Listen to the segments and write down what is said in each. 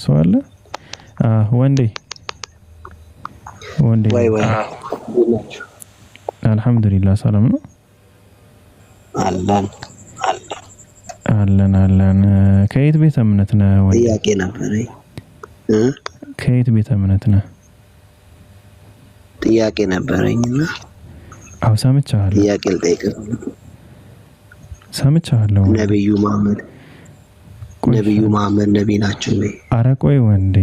ሰው አለ? ወንዴ ወይ አልሐምዱሊላህ ሰላም ነው አለን። ከየት ቤተ እምነት ነህ ወንዴ? ጥያቄ ነበረኝ። ከየት ቤተ እምነት ነህ? ጥያቄ ነበረኝና ሰምቻለሁ። ጥያቄ ልጠይቅህ። ሰምቻለሁ። ነብዩ መሐመድ ነቢ ናቸው ወይ? ኧረ ቆይ ወንዴ፣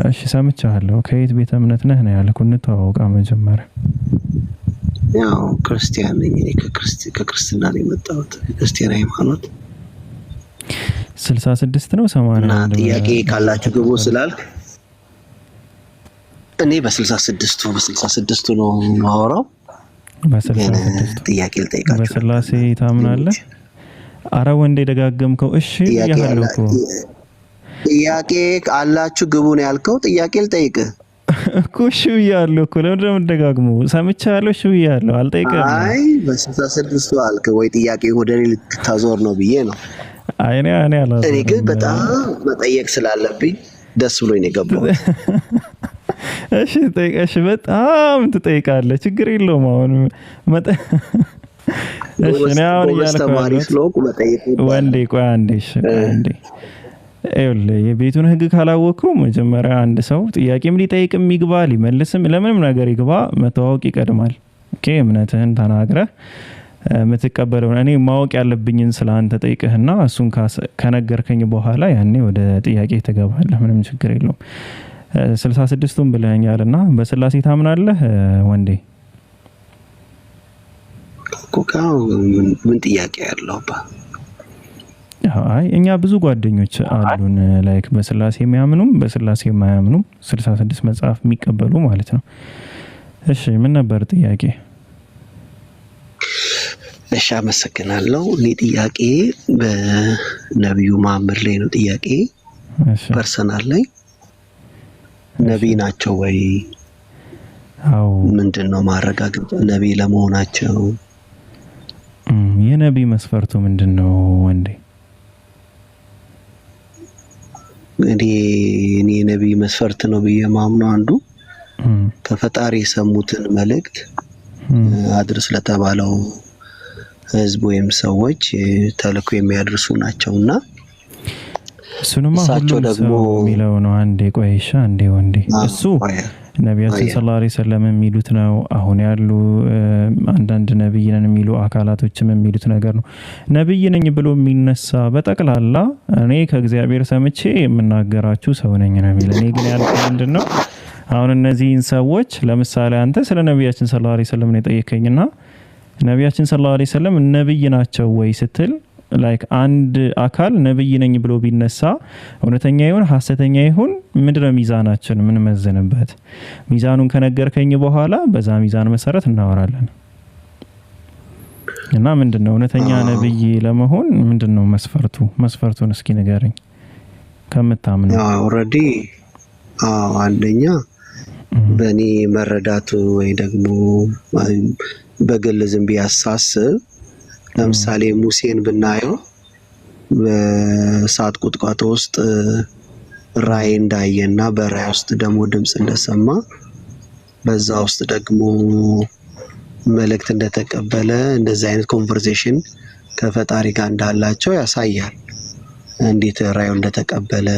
እሺ ሰምቻለሁ። ከየት ቤተ እምነት ነህ ነው ያልኩህ። እንተዋወቃ መጀመሪያ። ያው ክርስቲያን ነኝ እኔ። ከክርስትና ነው የመጣሁት፣ ክርስቲያን ሃይማኖት። 66 ነው 80 እና ጥያቄ ካላችሁ ግቡ ስላልክ እኔ በ66ቱ ነው የማወራው። ጥያቄ ልጠይቃችሁ። በስላሴ ታምናለህ? አረ ወንዴ ደጋገምከው። እሺ ያለው እኮ ጥያቄ አላችሁ ግቡ ነው ያልከው። ጥያቄ ልጠይቅህ እኮ። እሺ ብያለሁ እኮ። ለምን እንደምትደጋግመው? ሰምቻለሁ። እሺ ብያለሁ። አልጠይቅህም። አይ በ66ቱ አልክ ወይ? ጥያቄ ወደ እኔ ልታዞር ነው ብዬ ነው። አይ እኔ አላዞርም። እኔ ግን በጣም መጠየቅ ስላለብኝ ደስ ብሎኝ ነው የገባሁት። እሺ ጠይቀሽ። በጣም ትጠይቃለህ። ችግር የለውም። አሁን እሺ ነው አሁን ያልከው ወንዴ። ቆይ አንዴ የቤቱን ህግ ካላወቅከው መጀመሪያ አንድ ሰው ጥያቄም ሊጠይቅም ይግባ ሊመልስም ለምንም ነገር ይግባ መተዋወቅ ይቀድማል። ኦኬ እምነትህን ተናግረህ የምትቀበለው እኔ ማወቅ ያለብኝን ስለአንተ ጠይቅህና እሱን ከነገርከኝ በኋላ ያኔ ወደ ጥያቄ ትገባለህ። ምንም ችግር የለውም። 66ቱን ብለኸኛልና በስላሴ ታምናለህ ወንዴ? ኮካው ምን ጥያቄ ያለው? አይ እኛ ብዙ ጓደኞች አሉን ላይክ በስላሴ የሚያምኑም በስላሴ የማያምኑም 66 መጽሐፍ የሚቀበሉ ማለት ነው። እሺ ምን ነበር ጥያቄ? እሺ አመሰግናለሁ። እኔ ጥያቄ በነብዩ መሐመድ ላይ ነው ጥያቄ። ፐርሰናል ላይ ነብይ ናቸው ወይ? አዎ። ምንድነው ማረጋገጥ ነብይ ለመሆናቸው? የነብይ መስፈርቱ ምንድነው ወንዴ? እኔ ነብይ መስፈርት ነው ብዬ ማምነው አንዱ ከፈጣሪ የሰሙትን መልእክት አድርስ ለተባለው ህዝብ ወይም ሰዎች ተልኮ የሚያደርሱ ናቸውና እሱንማ ሁሉም ደግሞ የሚለው ነው። አንዴ ቆይሻ አንዴ ወንዴ እሱ ነቢያችን ሰለላሁ ዐለይሂ ወሰለም የሚሉት ነው። አሁን ያሉ አንዳንድ ነብይ ነን የሚሉ አካላቶችም የሚሉት ነገር ነው። ነብይ ነኝ ብሎ የሚነሳ በጠቅላላ እኔ ከእግዚአብሔር ሰምቼ የምናገራችሁ ሰው ነኝ ነው የሚል። እኔ ግን ያልኩት ምንድነው አሁን እነዚህን ሰዎች ለምሳሌ አንተ ስለ ነቢያችን ሰለላሁ ዐለይሂ ወሰለም ነው የጠየቀኝና ነቢያችን ሰለላሁ ዐለይሂ ወሰለም ነብይ ናቸው ወይ ስትል ላይክ አንድ አካል ነብይ ነኝ ብሎ ቢነሳ እውነተኛ ይሁን ሐሰተኛ ይሁን ምንድነው ሚዛናችን ምን መዘነበት? ሚዛኑን ከነገርከኝ በኋላ በዛ ሚዛን መሰረት እናወራለን። እና ምንድነው እውነተኛ ነብይ ለመሆን ምንድነው መስፈርቱን እስኪ ንገረኝ ከምታምነው። ኦሬዲ አንደኛ በእኔ መረዳቱ ወይ ደግሞ በግል ዝም ቢያሳስብ ለምሳሌ ሙሴን ብናየው በእሳት ቁጥቋጦ ውስጥ ራእይ እንዳየና በራእይ ውስጥ ደግሞ ድምጽ እንደሰማ በዛ ውስጥ ደግሞ መልእክት እንደተቀበለ እንደዚህ አይነት ኮንቨርሴሽን ከፈጣሪ ጋር እንዳላቸው ያሳያል። እንዴት ራእዩ እንደተቀበለ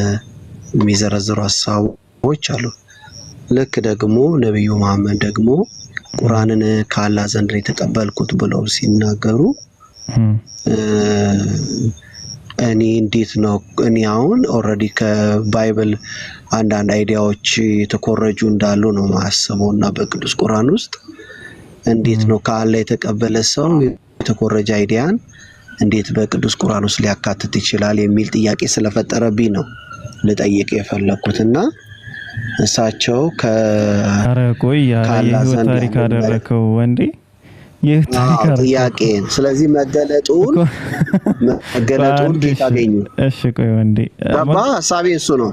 የሚዘረዝሩ ሐሳቦች አሉ። ልክ ደግሞ ነብዩ መሐመድ ደግሞ ቁርአንን ከአላህ ዘንድ የተቀበልኩት ብለው ሲናገሩ እኔ እንዴት ነው እኔ አሁን ኦሬዲ ከባይብል አንዳንድ አይዲያዎች የተኮረጁ እንዳሉ ነው ማስበውና በቅዱስ ቁርአን ውስጥ እንዴት ነው ከአላህ የተቀበለ ሰው የተኮረጀ አይዲያን እንዴት በቅዱስ ቁርአን ውስጥ ሊያካትት ይችላል የሚል ጥያቄ ስለፈጠረብኝ ነው ልጠይቅ የፈለኩትና እሳቸው ከአረቆይ የህይወት ታሪክ አደረከው ወንዴ ጥያቄ። ስለዚህ መገለጡን ከታገኙ እሺ ቆይ ወንዴ ባባ ሐሳቤ እሱ ነው።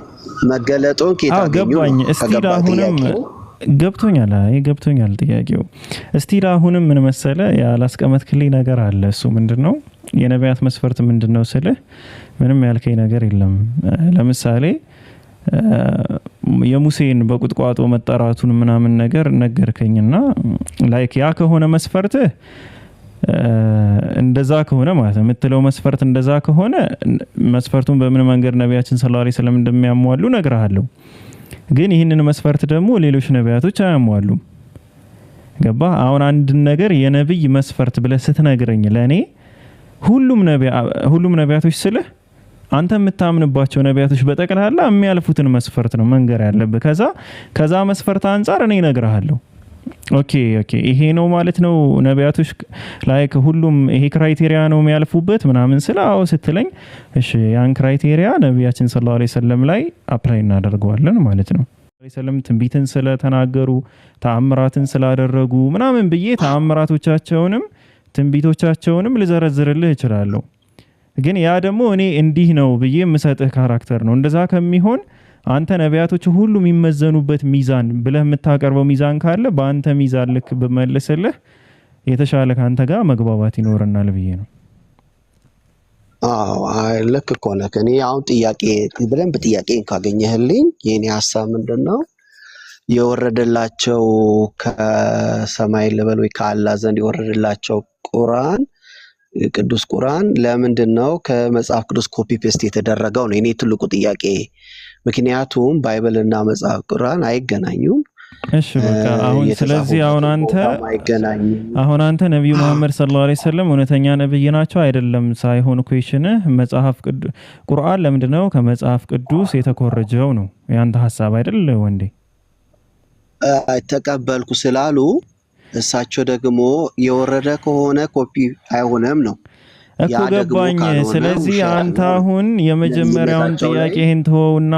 መገለጡን ከታገኙ ገባኝ። እስቲ አሁንም ገብቶኛል ጥያቄው። እስቲ አሁንም ምን መሰለ ያላስቀመጥክልኝ ነገር አለ። እሱ ምንድነው የነቢያት መስፈርት ምንድነው ስልህ ምንም ያልከኝ ነገር የለም። ለምሳሌ የሙሴን በቁጥቋጦ መጠራቱን ምናምን ነገር ነገርከኝና ላይክ ያ ከሆነ መስፈርት እንደዛ ከሆነ ማለት ነው የምትለው መስፈርት እንደዛ ከሆነ መስፈርቱን በምን መንገድ ነቢያችን ሰለላሁ ዐለይሂ ወሰለም እንደሚያሟሉ ነግረሃለሁ። ግን ይህንን መስፈርት ደግሞ ሌሎች ነቢያቶች አያሟሉም። ገባ? አሁን አንድ ነገር የነብይ መስፈርት ብለህ ስትነግረኝ ለኔ ሁሉም ነቢያቶች ስልህ አንተ የምታምንባቸው ነቢያቶች በጠቅላላ የሚያልፉትን መስፈርት ነው መንገር ያለብህ። ከዛ መስፈርት አንፃር እኔ እነግርሃለሁ። ኦኬ ይሄ ነው ማለት ነው ነቢያቶች ላይክ ሁሉም ይሄ ክራይቴሪያ ነው የሚያልፉበት ምናምን ስለ አዎ ስትለኝ እሺ ያን ክራይቴሪያ ነቢያችን ሰለላሁ ዐለይሂ ወሰለም ላይ አፕላይ እናደርገዋለን ማለት ነው። ሰለም ትንቢትን ስለተናገሩ ተአምራትን ስላደረጉ ምናምን ብዬ ተአምራቶቻቸውንም ትንቢቶቻቸውንም ልዘረዝርልህ እችላለሁ። ግን ያ ደግሞ እኔ እንዲህ ነው ብዬ የምሰጥህ ካራክተር ነው። እንደዛ ከሚሆን አንተ ነቢያቶች ሁሉ የሚመዘኑበት ሚዛን ብለህ የምታቀርበው ሚዛን ካለ በአንተ ሚዛን ልክ ብመልስልህ የተሻለ ካንተ ጋር መግባባት ይኖርናል ብዬ ነው። ልክ እኮ ነህ። እኔ አሁን በደንብ ጥያቄን ካገኘህልኝ የኔ ሀሳብ ምንድነው የወረደላቸው ከሰማይ ልበል ወይ ከአላህ ዘንድ የወረደላቸው ቁርአን ቅዱስ ቁርአን ለምንድነው ከመጽሐፍ ቅዱስ ኮፒ ፔስት የተደረገው ነው የኔ ትልቁ ጥያቄ። ምክንያቱም ባይብል እና መጽሐፍ ቁርአን አይገናኙም። እሺ በቃ ስለዚህ አሁን አንተ ነብዩ መሐመድ ሰለላሁ ዐለይሂ ወሰለም እውነተኛ ነብይ ናቸው አይደለም ሳይሆን ኩዌሽንህ መጽሐፍ ቅዱስ ቁርአን ለምንድነው ከመጽሐፍ ቅዱስ የተኮረጀው ነው ያንተ ሐሳብ አይደል ወንዴ? ተቀበልኩ ስላሉ እሳቸው ደግሞ የወረደ ከሆነ ኮፒ አይሆንም ነው እኮ ገባኝ። ስለዚህ አንተ አሁን የመጀመሪያውን ጥያቄህን ተወውና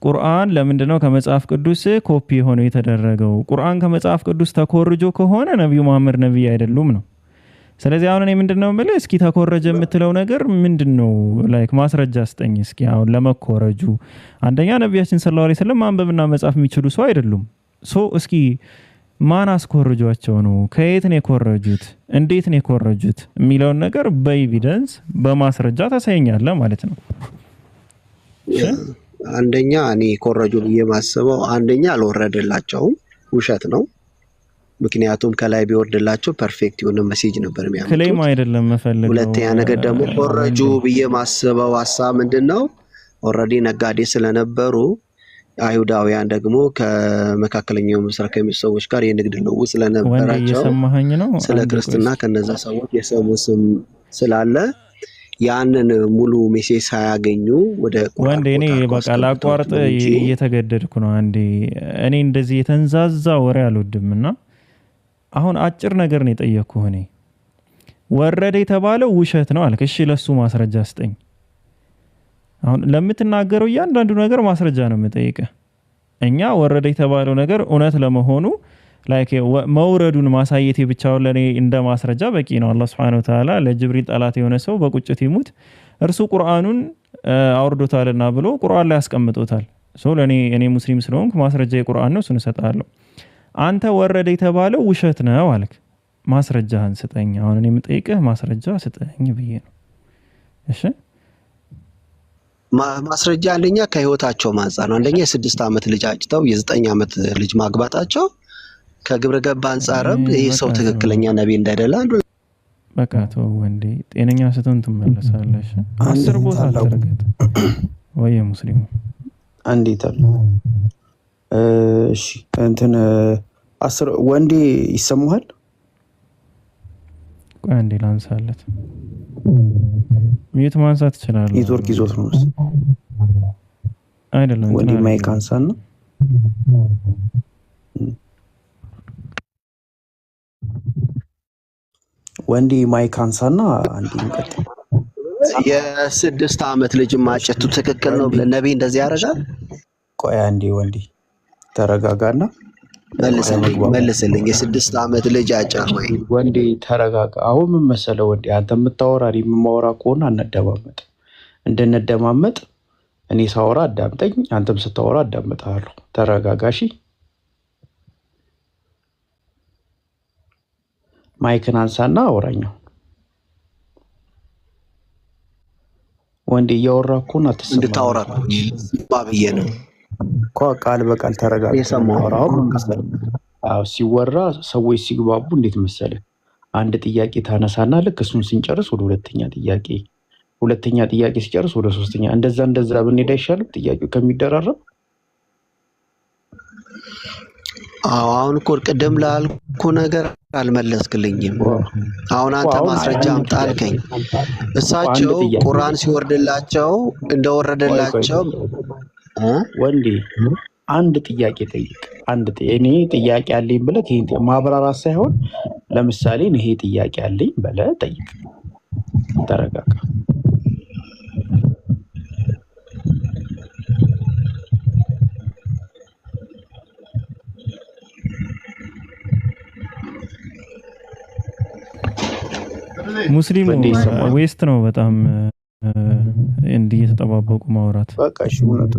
ቁርአን ለምንድነው ከመጽሐፍ ቅዱስ ኮፒ ሆኖ የተደረገው? ቁርአን ከመጽሐፍ ቅዱስ ተኮርጆ ከሆነ ነብዩ መሐመድ ነብይ አይደሉም ነው። ስለዚህ አሁን እኔ ምንድነው የምልህ እስኪ ተኮረጀ የምትለው ነገር ምንድነው? ላይክ ማስረጃ ስጠኝ እስኪ አሁን ለመኮረጁ። አንደኛ ነብያችን ሰለላሁ ዐለይሂ ወሰለም ማንበብና መጻፍ የሚችሉ ሰው አይደሉም። እስኪ ማን አስኮርጇቸው ነው? ከየት ነው የኮረጁት? እንዴት ነው የኮረጁት? የሚለውን ነገር በኤቪደንስ በማስረጃ ታሳየኛለህ ማለት ነው። አንደኛ እኔ ኮረጁ ብዬ ማስበው አንደኛ አልወረደላቸውም፣ ውሸት ነው። ምክንያቱም ከላይ ቢወርድላቸው ፐርፌክት የሆነ ሜሴጅ ነበር የሚያመጡት። ክሌም አይደለም መፈለግ። ሁለተኛ ነገር ደግሞ ኮረጁ ብዬ ማስበው ሀሳብ ምንድነው ኦልሬዲ ነጋዴ ስለነበሩ አይሁዳውያን ደግሞ ከመካከለኛው ምስራቅ ከሚሰሩ ሰዎች ጋር የንግድ ልውውጥ ስለነበራቸው ስለ ክርስትና ከነዛ ሰዎች የሰሙ ስም ስላለ ያንን ሙሉ ሜሴጅ ሳያገኙ ወደ ወንዴ እኔ በቃ ላቋርጥ እየተገደድኩ ነው። እኔ እንደዚህ የተንዛዛ ወሬ አልወድምና አሁን አጭር ነገር ነው የጠየቅኩህ። እኔ ወረደ የተባለው ውሸት ነው አልክ። እሺ ለሱ ማስረጃ ስጠኝ። አሁን ለምትናገረው እያንዳንዱ ነገር ማስረጃ ነው የምጠይቀህ። እኛ ወረደ የተባለው ነገር እውነት ለመሆኑ ላይክ መውረዱን ማሳየት ብቻው ለኔ እንደ ማስረጃ በቂ ነው። አላህ Subhanahu Wa Ta'ala ለጅብሪል ጠላት የሆነ ሰው በቁጭት ይሙት እርሱ ቁርአኑን አውርዶታልና ብሎ ቁርአን ላይ ያስቀምጦታል። እኔ ሙስሊም ስለሆንኩ ማስረጃ የቁርአን ነው እሱን እሰጣለሁ። አንተ ወረደ የተባለው ውሸት ነው አልክ። ማስረጃህን ስጠኝ። አሁን እኔ የምጠይቅህ ማስረጃ ስጠኝ ብዬ ነው። እሺ ማስረጃ አንደኛ ከህይወታቸው አንፃር ነው። አንደኛ የ6 ዓመት ልጅ አጭተው የ9 ዓመት ልጅ ማግባታቸው ከግብረ ገብ አንፃርም ይሄ ሰው ትክክለኛ ነብይ እንዳይደለ አንዱ በቃ ተው ወንዴ ጤነኛ ስትሆን ትመለሳለሽ። 10 ቦታ አልተረገጠ ወይ ሙስሊሙ እንዴት አለ? እሺ እንትን 10 ወንዴ ይሰማሃል? ቆይ አንዴ ላንሳለት። ሚዩት ማንሳት ይችላል። ኔትወርክ ይዞት ነው አይደለም? ወንዴ ማይክ አንሳና ወንዴ ማይክ አንሳና አንዴ እንቀጥል። የ6 ዓመት ልጅ ማጨቱ ትክክል ነው ብለህ ነብይ እንደዚህ ያረጋል? ቆይ አንዴ ወንዴ ተረጋጋና መልስልኝ። የ6 ዓመት ልጅ አጫር ወይ ወንዴ ተረጋጋ። አሁን ምን መሰለው ወንዴ አንተ የምታወራ የማወራ ከሆነ አንደማመጥ እንደነደማመጥ እኔ ሳወራ አዳምጠኝ፣ አንተም ስታወራ አዳምጣለሁ። ተረጋጋሺ። ማይክን አንሳና አውራኛው ወንዴ እያወራ እኮ ነው አትሰማም እንድታወራ ነው ባብዬ ነው እኮ ቃል በቃል ተረጋግተን የሰማው አዎ ሲወራ ሰዎች ሲግባቡ እንዴት መሰለ አንድ ጥያቄ ታነሳና ልክ እሱን ስንጨርስ ወደ ሁለተኛ ጥያቄ ሲጨርስ ወደ ሶስተኛ እንደዛ ብንሄድ አይሻልም ጥያቄው ከሚደራረብ አሁን እኮ ቅድም ላልኩ ነገር አልመለስክልኝም አሁን አንተ ማስረጃ አምጣልከኝ እሳቸው ቁርአን ሲወርድላቸው እንደወረደላቸው ወንዴ አንድ ጥያቄ ጠይቅ እኔ ጥያቄ አለኝ ብለህ ማብራራት ሳይሆን ለምሳሌ ይሄ ጥያቄ አለኝ ብለህ ጠይቅ ተረጋጋ ሙስሊም ዌስት ነው በጣም እንዲህ የተጠባበቁ ማውራት በቃ እሺ እውነቱ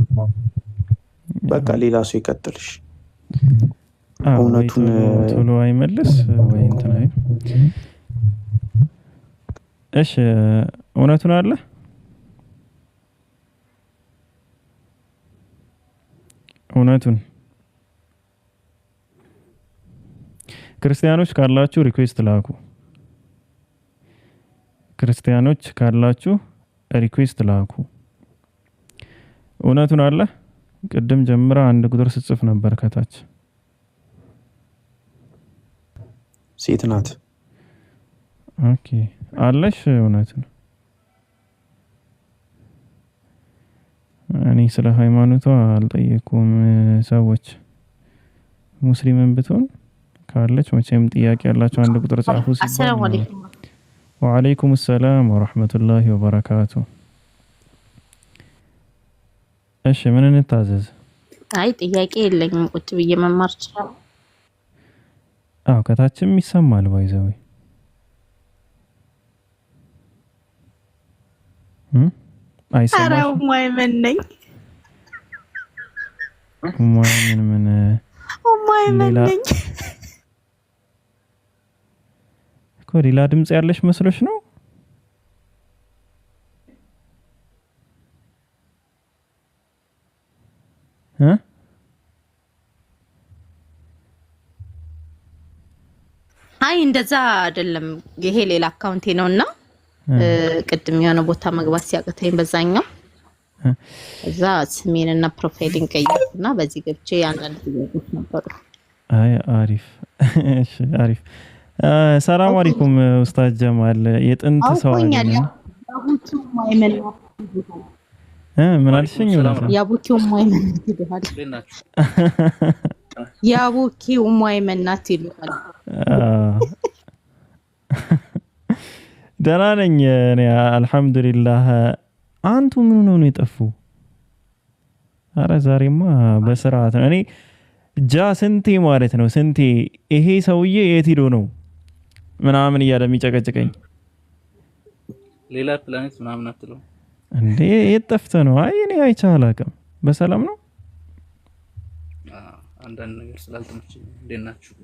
በቃ ሌላ ሰው ይቀጥልሽ እውነቱን ቶሎ አይመልስ ወይ እንትን አይ እሺ እውነቱን አለ እውነቱን ክርስቲያኖች ካላችሁ ሪኩዌስት ላኩ ክርስቲያኖች ካላችሁ ሪኩዌስት ላኩ እውነቱን አለ ቅድም ጀምራ አንድ ቁጥር ስጽፍ ነበር ከታች ሴት ናት ኦኬ አለሽ እውነቱን እኔ ስለ ሃይማኖቷ አልጠየኩም ሰዎች ሙስሊምን ብትሆን ካለች መቼም ጥያቄ ያላችሁ አንድ ቁጥር ጻፉ አሰላሙ አለይኩም وعليكم السلام ورحمة الله وبركاته እሺ ምን እንታዘዝ አይ ጥያቄ የለኝም ቁጭ ብዬ መማር ይችላል ከታችም ይሰማል ባይዘው አይሰማም አራው ማይመን ነኝ ማይመን ነኝ ሌላ ድምጽ ያለሽ መስሎሽ ነው አይ እንደዛ አይደለም ይሄ ሌላ አካውንቴ ነውና ቅድም የሆነ ቦታ መግባት ሲያቅተኝ በዛኛው እዛ ስሜንና ፕሮፋይሊንግ ቀይርና በዚህ ገብቼ አንዳንድ ጥያቄዎች ነበሩ አይ አሪፍ እሺ አሪፍ ሰላም አለይኩም ኡስታዝ ጀማል የጥንት ሰው አይደለም ያቡኪው ማይመን ምን አልሽኝ ያቡኪው ማይመን ይደሃል ያቡኪው ማይመን ናት ይሉታል ደህና ነኝ እኔ አልহামዱሊላህ አንቱ ምን ነው የጠፉ አረ ዛሬማ በስርዓት ነው እኔ ስንቴ ማለት ነው ስንቴ ይሄ ሰውዬ የት ሄዶ ነው ምናምን እያለ የሚጨቀጭቀኝ ሌላ ፕላኔት ምናምን አትለው እንዴ የት ጠፍተህ ነው አይ እኔ አይቻላቅም በሰላም ነው አንዳንድ ነገር ስላልተመቸኝ እንዴት ናችሁ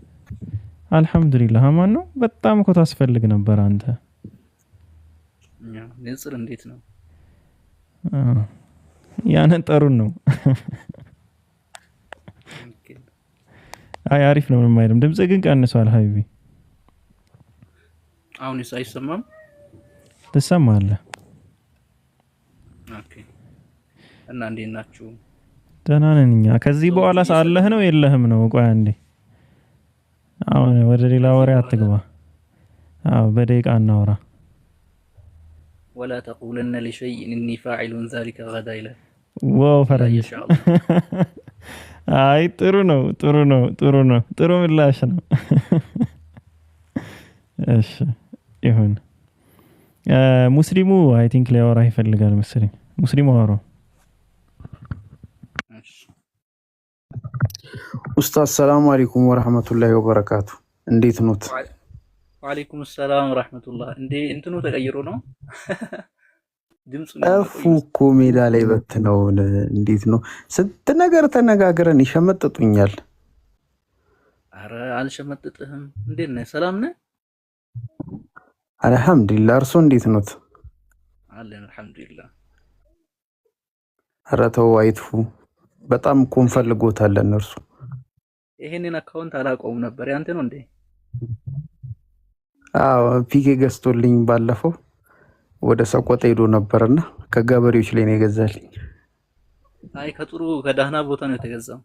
አልহামዱሊላህ ማን ነው በጣም እኮ ታስፈልግ ነበር አንተ ንጽር እንዴት ነው ያነጠሩን ነው አይ አሪፍ ነው ምንም አይደለም ድምጽ ግን ቀንሷል ሀይቢ አሁን አይሰማም ትሰማለህ ኦኬ እና እንዴት ናችሁ ደህና ነን እኛ ከዚህ በኋላ ሳለህ ነው የለህም ነው ቆይ አንዴ አሁን ወደ ሌላ ወሬ አትግባ በደቂቃ እናወራ ولا تقولن لشيء اني فاعل ذلك غدا الى ዋው ፈረንጅ አይ ጥሩ ምላሽ ነው እሺ ይሁን ሙስሊሙ አይ ቲንክ ሊያወራ ይፈልጋል መሰለኝ ሙስሊሙ አወራ ኡስታዝ ሰላም አለይኩም ወራህመቱላሂ ወበረካቱ እንዴት ኖት ወአለይኩም ሰላም ወራህመቱላህ እንዴ እንትኑ ተቀይሮ ነው ድምጹ እኮ ሜዳ ላይ በትነው እንዴት ነው ስንት ነገር ተነጋግረን ይሸመጥጡኛል አረ አልሸመጥጥህም እንዴት ነህ ሰላም ነህ አልহামዱሊላህ እርሶ እንዴት ኖት አለን አልহামዱሊላህ ኧረ ተው አይጥፉ። በጣም እኮ እንፈልጎታለን እነርሱ። ይሄንን አካውንት አላውቀውም ነበር። ያንተ ነው እንዴ? አዎ ፒኬ ገዝቶልኝ ባለፈው ወደ ሰቆጣ ሄዶ ነበርና ከገበሬዎች ላይ ነው የገዛልኝ። አይ ከጥሩ ከዳህና ቦታ ነው የተገዛው።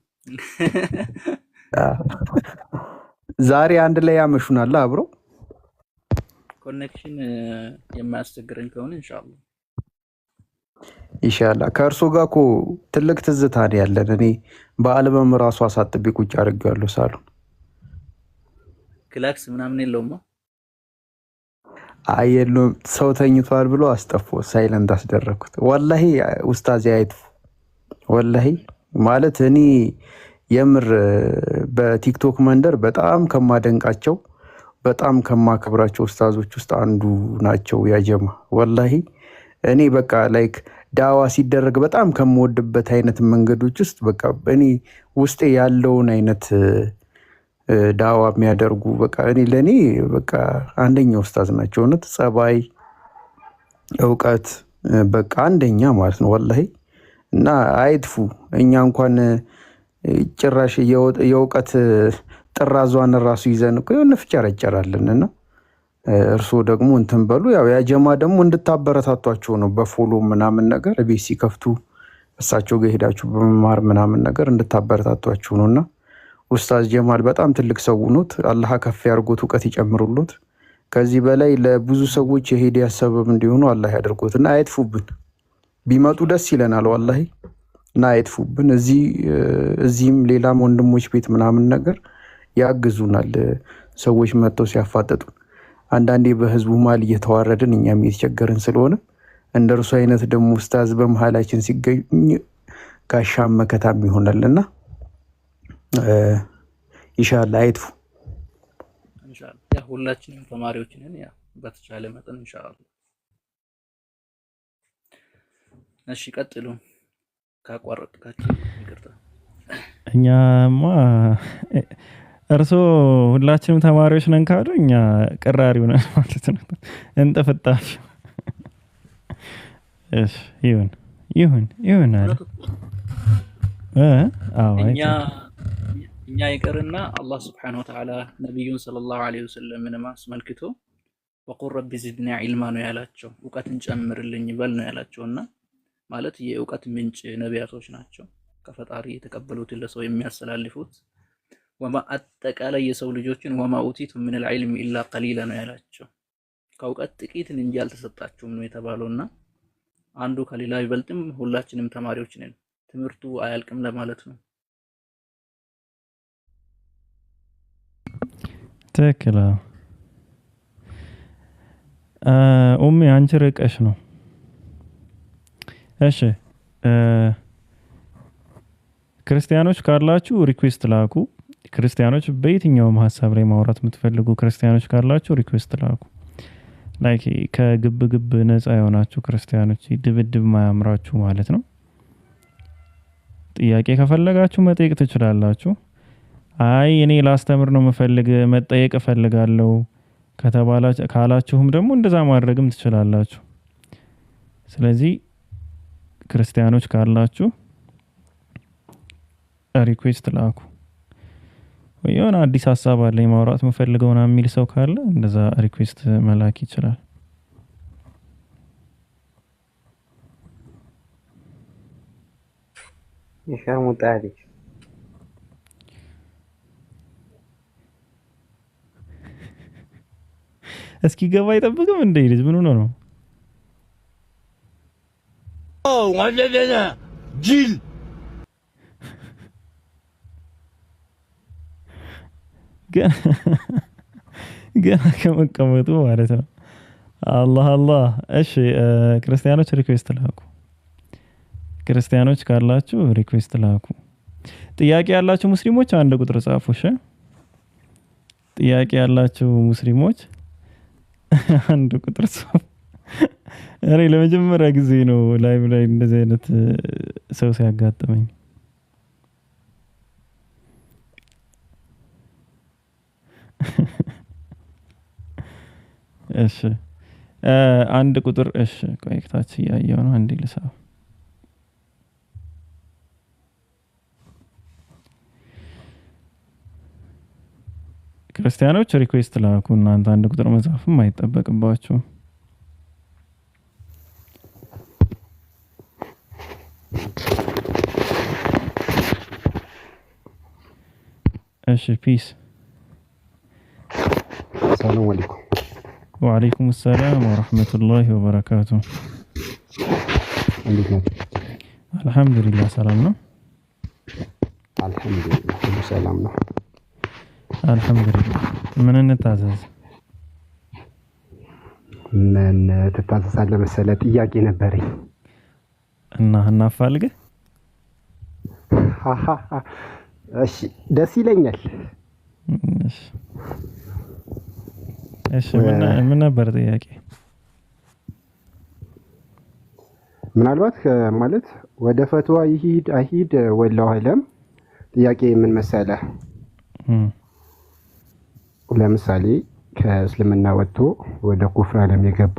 ዛሬ አንድ ላይ ያመሹናል አብረው። ኮኔክሽን የማያስቸግረኝ ከሆነ ኢንሻአላህ ከእርሶ ጋር እኮ ትልቅ ትዝታ ነው ያለን። እኔ በአልበም ራሱ አሳጥቤ ቁጭ አድርጌዋለሁ ሳሎን። ክላክስ ምናምን የለውም? አይ የለውም። ሰው ተኝቷል ብሎ አስጠፎ ሳይለንት አስደረኩት። ወላሂ ኡስታዝ አይጥፉ። ወላሂ ማለት እኔ የምር በቲክቶክ መንደር በጣም ከማደንቃቸው በጣም ከማከብራቸው ኡስታዞች ውስጥ አንዱ ናቸው። ያጀማ ወላሂ እኔ በቃ ላይክ ዳዋ ሲደረግ በጣም ከምወድበት አይነት መንገዶች ውስጥ በቃ እኔ ውስጤ ያለውን አይነት ዳዋ የሚያደርጉ በቃ እኔ ለኔ በቃ አንደኛ ኡስታዝ ናቸው። እውነት ጸባይ፣ እውቀት በቃ አንደኛ ማለት ነው ወላሂ። እና አይጥፉ። እኛ እንኳን ጭራሽ የእውቀት ጥራዟን ራሱ ይዘን እኮ የሆነ ፍጨረጨራለን። እና እርስዎ ደግሞ እንትን በሉ። ያው ያጀማ ደግሞ እንድታበረታቷቸው ነው በፎሎ ምናምን ነገር ቤት ሲከፍቱ እሳቸው ጋር ሄዳችሁ በመማር ምናምን ነገር እንድታበረታቷቸው ነው። እና ኡስታዝ ጀማል በጣም ትልቅ ሰው ኖት። አላህ ከፍ ያድርጎት፣ እውቀት ይጨምሩሎት። ከዚህ በላይ ለብዙ ሰዎች የሂዳያ ሰበብ እንዲሆኑ አላህ ያድርጎት እና አይጥፉብን። ቢመጡ ደስ ይለናል ወላሂ። እና አይጥፉብን። እዚህም ሌላም ወንድሞች ቤት ምናምን ነገር ያግዙናል። ሰዎች መጥተው ሲያፋጥጡን አንዳንዴ በህዝቡ መሀል እየተዋረድን እኛም እየተቸገርን ስለሆነ እንደ እርሱ አይነት ደግሞ ኡስታዝ በመሀላችን ሲገኝ ጋሻም መከታም ይሆናልና ኢንሻአላህ አይጥፉ። ኢንሻአላህ ያ ሁላችንም ተማሪዎች ነን። ያ በተቻለ መጠን ኢንሻአላህ። እሺ ቀጥሉ። ካቋረጥካችሁ ይቅርታ። እኛማ እርሶ ሁላችንም ተማሪዎች ነን ካሉ እኛ ቅራሪው ነን ማለት ነው። እንጥፍጣፊ እሺ ይሁን አለ። አዎ እኛ ይቀርና አላህ Subhanahu Wa Ta'ala ነብዩን ሰለላሁ ዐለይሂ ወሰለም አስመልክቶ ወቁል ረቢ ዚድኒ ዒልማ ነው ያላቸው። እውቀትን ጨምርልኝ በል ነው ያላቸውና ማለት የእውቀት ምንጭ ነቢያቶች ናቸው። ከፈጣሪ የተቀበሉትን ለሰው የሚያስተላልፉት ወማ አጠቃላይ የሰው ልጆችን ወማ ኡቲቱ ምን العلم ኢላ ቀሊላ ነው ያላቸው። ከእውቀት ጥቂትን እንጂ አልተሰጣችሁም ነው የተባለውና አንዱ ከሌላ ይበልጥም ሁላችንም ተማሪዎች ነን። ትምህርቱ አያልቅም ለማለት ነው። ትክክል። ኡሚ አንቺ ርቀሽ ነው። እሺ ክርስቲያኖች ካላችሁ ሪኩዌስት ላኩ። ክርስቲያኖች በየትኛውም ሀሳብ ላይ ማውራት የምትፈልጉ ክርስቲያኖች ካላችሁ ሪኩዌስት ላኩ። ላይክ ከግብ ነፃ የሆናችሁ ክርስቲያኖች፣ ድብድብ ማያምራችሁ ማለት ነው። ጥያቄ ከፈለጋችሁ መጠየቅ ትችላላችሁ። አይ እኔ ላስተምር ነው መፈልግ መጠየቅ እፈልጋለሁ ካላችሁም ደግሞ እንደዛ ማድረግም ትችላላችሁ። ስለዚህ ክርስቲያኖች ካላችሁ ሪኩዌስት ላኩ። የሆነ አዲስ ሀሳብ አለኝ ማውራት መፈልገውና የሚል ሰው ካለ እንደዛ ሪኩዌስት መላክ ይችላል። ይሸሙጣሪ እስኪ ገባ አይጠብቅም እንደ ልጅ ምን ሆኖ ነው? ወለደና ጅል ገና ከመቀመጡ ማለት ነው። አላህ። እሺ ክርስቲያኖች ሪኩዌስት ላኩ። ክርስቲያኖች ካላችሁ ሪኩዌስት ላኩ። ጥያቄ ያላችሁ ሙስሊሞች አንድ ቁጥር ጻፉ። እሺ ጥያቄ ያላችሁ ሙስሊሞች አንድ ቁጥር ጻፉ። እኔ ለመጀመሪያ ጊዜ ነው ላይቭ ላይ እንደዚህ አይነት ሰው ሲያጋጥመኝ። እሺ አንድ ቁጥር። እሺ ቆይታች ያየው ነው አንዴ ልሳው ክርስቲያኖች ሪኩዌስት ላኩ። እናንተ አንድ ቁጥር መጻፍም አይጠበቅባችሁ። እሺ ፒስ። ሰላም አለይኩም። ወአለይኩም ሰላም ወራህመቱላሂ ወበረካቱ። እንዴት ናችሁ? አልሐምዱሊላህ ሰላም ነው። አልሐምዱሊላህ ሁሉ ሰላም ነው። አልሐምዱሊላህ። ምን እንታዘዝ? ምን ትታዘዛለህ መሰለህ? ጥያቄ ነበረኝ እና እናፋልገ። እሺ ደስ ይለኛል። እሺ ምን ነበር ጥያቄ? ምናልባት ማለት ወደ ፈትዋ ይሂድ አይሂድ ወላሁ አለም። ጥያቄ ምን መሰለህ? ለምሳሌ ከእስልምና ወጥቶ ወደ ኩፍር ዓለም የገባ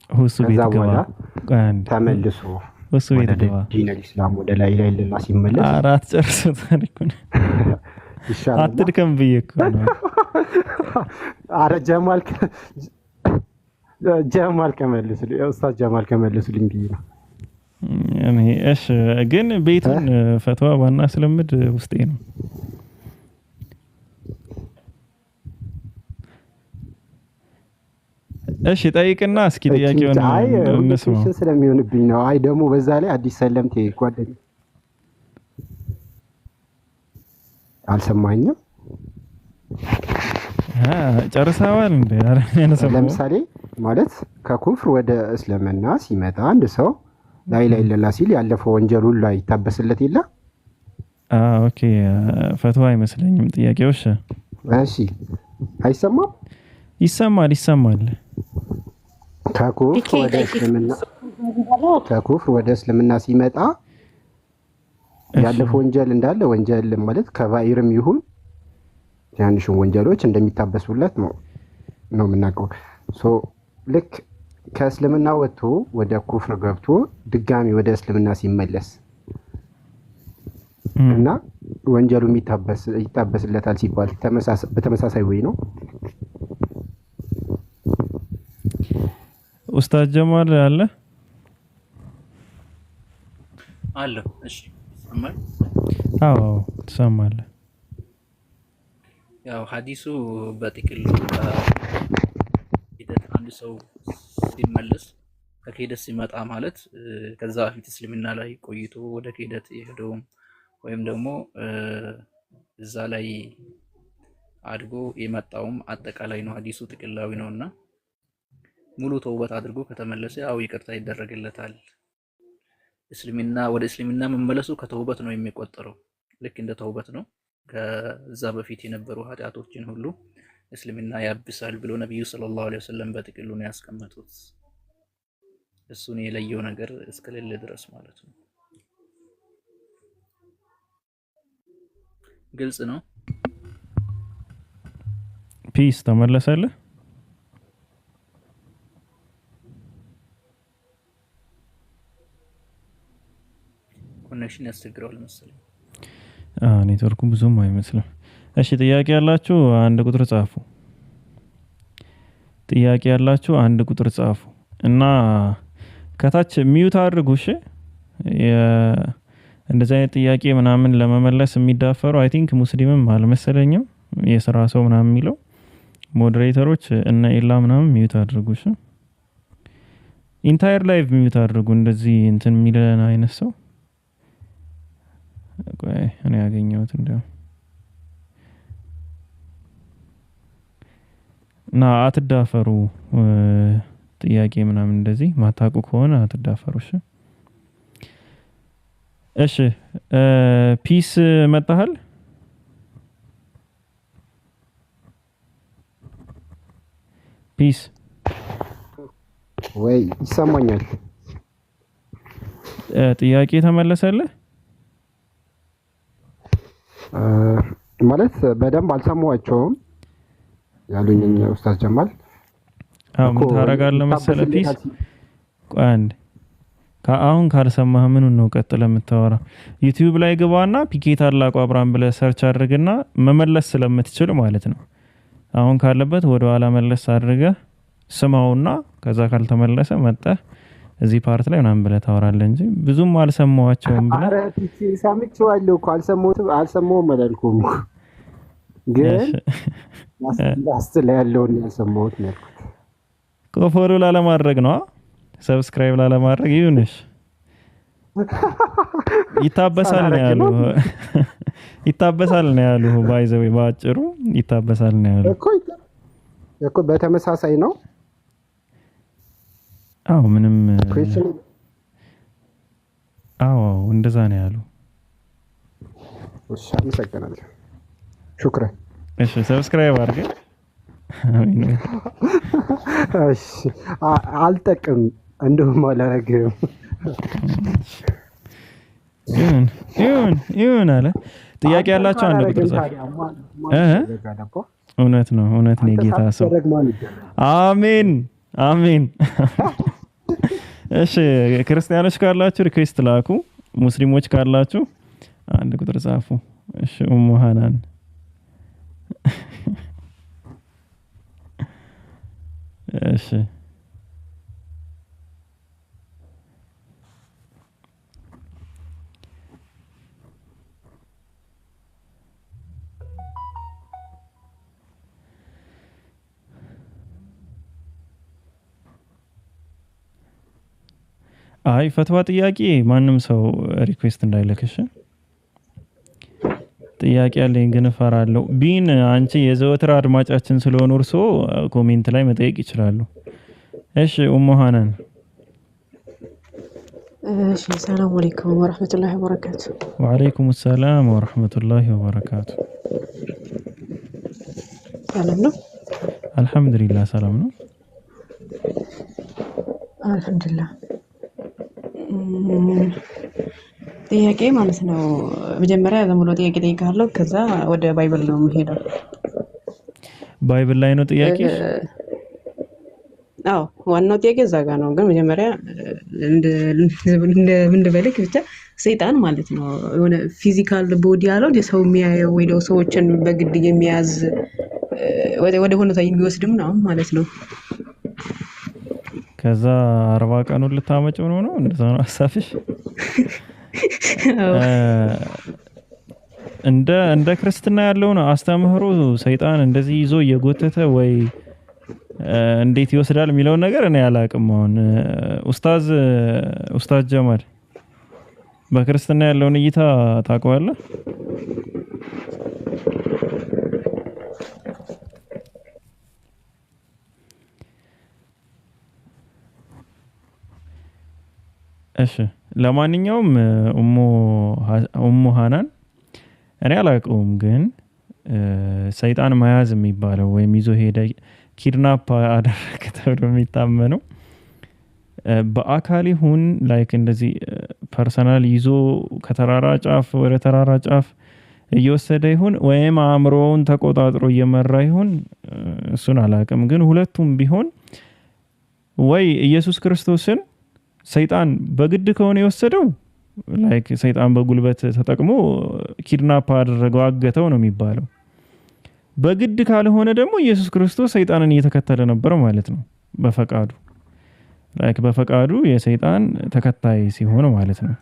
ከዛ በኋላ ተመልሶ ወደ ዲን አልኢስላም ወደ ላይ ልና ሲመለስ አራት ጨርሶ ታሪኩን ይሻላል። አትድከም ብዬ እኮ ነው። ኧረ ጀማል ከመልሱልኝ ኡስታዝ ጀማል ከመልሱልኝ ብዬ ነው። እሺ ግን ቤቱን ፈትዋ ዋና ስለምድ ውስጤ ነው። እሺ ጠይቅና እስኪ ጥያቄውን እንስማ። ስለሚሆንብኝ ነው። አይ ደግሞ በዛ ላይ አዲስ ሰለምቴ ጓደኛ አልሰማኝም። ጨርሰዋል እንዴ? ለምሳሌ ማለት ከኩፍር ወደ እስልምና ሲመጣ አንድ ሰው ላኢላሀ ኢለላህ ሲል ያለፈው ወንጀል ሁሉ ይታበስለት የለ? ኦኬ ፈትዋ አይመስለኝም ጥያቄው። እሺ አይሰማም? ይሰማል። ከኩፍር ወደ እስልምና ሲመጣ ያለፈው ወንጀል እንዳለ ወንጀል ማለት ከባኢርም ይሁን ትናንሽ ወንጀሎች እንደሚታበሱለት ነው የምናውቀው። ልክ ከእስልምና ወጥቶ ወደ ኩፍር ገብቶ ድጋሚ ወደ እስልምና ሲመለስ እና ወንጀሉ ይታበስለታል ሲባል በተመሳሳይ ወይ ነው? ኡስታዝ ጀማል አለ? እሺ ሰማይ? አዎ ትሰማለህ። ያው ሐዲሱ በጥቅሉ ሂደት አንድ ሰው ሲመለስ ከክህደት ሲመጣ ማለት ከዛ በፊት እስልምና ላይ ቆይቶ ወደ ክህደት የሄደውም ወይም ደግሞ እዛ ላይ አድጎ የመጣውም አጠቃላይ ነው። ሐዲሱ ጥቅላዊ ነውና ሙሉ ተውበት አድርጎ ከተመለሰ ያው ይቅርታ ይደረግለታል። ወደ እስልምና መመለሱ ከተውበት ነው የሚቆጠረው። ልክ እንደ ተውበት ነው። ከዛ በፊት የነበሩ ኃጢአቶችን ሁሉ እስልምና ያብሳል ብሎ ነብዩ ሰለላሁ ዐለይሂ ወሰለም በጥቅሉ ነው ያስቀመጡት። እሱን የለየው ነገር እስከሌለ ድረስ ማለት ነው። ግልጽ ነው። ፒስ ተመለሰልህ? ኮኔክሽን ያስቸግራል መሰለኝ። ኔትወርኩ ብዙም አይመስልም። እሺ ጥያቄ ያላችሁ አንድ ቁጥር ጻፉ። እና ከታች ሚዩት አድርጉ። እሺ እንደዚህ አይነት ጥያቄ ምናምን ለመመለስ የሚዳፈሩ አይ ቲንክ ሙስሊምም አልመሰለኝም የሥራ ሰው ምናምን የሚለው ሞዴሬተሮች እና ኢላ ምናምን ሚዩት አድርጉ። እሺ ኢንታየር ላይቭ ሚዩት አድርጉ። እንደዚህ እንትን የሚለን አይነት ሰው እኔ ያገኘሁት እንደው እና አትዳፈሩ። ጥያቄ ምናምን እንደዚህ ማታውቁ ከሆነ አትዳፈሩ። እሺ ፒስ መጣሃል? ፒስ ወይ ይሰማኛል? ጥያቄ ተመለሰልህ? ማለት በደንብ አልሰማኋቸውም ያሉኝ ኡስታዝ ጀማል። ምን ታደርጋለህ መሰለህ ፒስ? አንድ አሁን ካልሰማህ ምኑን ነው ቀጥለህ የምታወራው? ዩቲዩብ ላይ ግባና ፒኬ ታላቁ አብርሃም ብለህ ሰርች አድርግና መመለስ ስለምትችል ማለት ነው። አሁን ካለበት ወደ ኋላ መለስ አድርገህ ስማውና ከዛ ካልተመለሰ መጣህ እዚህ ፓርት ላይ ምናምን ብለህ ታወራለህ እንጂ ብዙም አልሰማዋቸውም ብለህ። ኧረ ሰምቼዋለሁ እኮ አልሰማሁም አላልኩም ግን ላስት ላይ ያለውን ያልሰማሁት ነው ያልኩት። ኮፎሎ ላለማድረግ ነው ሰብስክራይብ ላለማድረግ ይሁንሽ። ይታበሳል ነው ያሉ ይታበሳል ነው ያሉ ባይዘው ባጭሩ ይታበሳል ነው ያሉ እኮ በተመሳሳይ ነው። አዎ ምንም አዎ እንደዛ ነው ያሉ። እሺ አመሰግናለሁ። ሹክራን። እሺ ሰብስክራይብ አድርገ። አሜን። እሺ አልጠቅም እንደውም አላረግም። ይሁን አለ። ጥያቄ ያላችሁ አንድ ቁጥር ጻፍ። እውነት ነው የጌታ ሰው። አሜን አሜን። እሺ ክርስቲያኖች ካላችሁ ሪኩዌስት ላኩ፣ ሙስሊሞች ካላችሁ አንድ ቁጥር ጻፉ። እሺ ኡሙ ሃናን እሺ አይ ፈትዋ ጥያቄ ማንም ሰው ሪኩዌስት እንዳይልክሽ። ጥያቄ ያለኝ ግን እፈራለሁ። ቢን አንቺ የዘወትር አድማጫችን ስለሆኑ እርሶ ኮሜንት ላይ መጠየቅ ይችላሉ። እሺ ኡሙ ሃናን። እሺ ሰላም አለይኩም ወራህመቱላሂ ወበረካቱ። ወአለይኩም ሰላም ወራህመቱላሂ ወበረካቱ። ሰላም ነው? አልহামዱሊላህ ሰላም ነው። አልহামዱሊላህ። ጥያቄ ማለት ነው መጀመሪያ ዝም ብሎ ጥያቄ ጠይቃለሁ፣ ከዛ ወደ ባይብል ነው የምሄደው። ባይብል ላይ ነው ጥያቄ? አዎ ዋናው ጥያቄ እዛ ጋር ነው፣ ግን መጀመሪያ ምን ልበልክ ብቻ ሰይጣን ማለት ነው የሆነ ፊዚካል ቦዲ ያለው የሰው የሚያየው ወይ ደግሞ ሰዎችን በግድ የሚያዝ ወደ ሆነታ የሚወስድም ነው ማለት ነው። ከዛ 40 ቀኑን ልታመጪው ነው እንደዛ ነው ሐሳብሽ? እንደ ክርስትና ያለው ነው አስተምህሮ ሰይጣን እንደዚህ ይዞ እየጎተተ ወይ እንዴት ይወስዳል የሚለው ነገር እኔ አላቅም። አሁን ኡስታዝ ጀማል በክርስትና ያለውን እይታ ታውቀዋለህ? እሺ ለማንኛውም ኡሙ ሃናን እኔ አላውቀውም፣ ግን ሰይጣን መያዝ የሚባለው ወይም ይዞ ሄደ ኪድናፕ አደረገ ተብሎ የሚታመነው በአካል ይሁን ላይክ እንደዚህ ፐርሰናል ይዞ ከተራራ ጫፍ ወደ ተራራ ጫፍ እየወሰደ ይሁን ወይም አእምሮውን ተቆጣጥሮ እየመራ ይሁን እሱን አላውቅም። ግን ሁለቱም ቢሆን ወይ ኢየሱስ ክርስቶስን ሰይጣን በግድ ከሆነ የወሰደው ላይክ ሰይጣን በጉልበት ተጠቅሞ ኪድናፕ አደረገው አገተው ነው የሚባለው። በግድ ካልሆነ ደግሞ ኢየሱስ ክርስቶስ ሰይጣንን እየተከተለ ነበር ማለት ነው በፈቃዱ። ላይክ በፈቃዱ የሰይጣን ተከታይ ሲሆን ማለት ነው።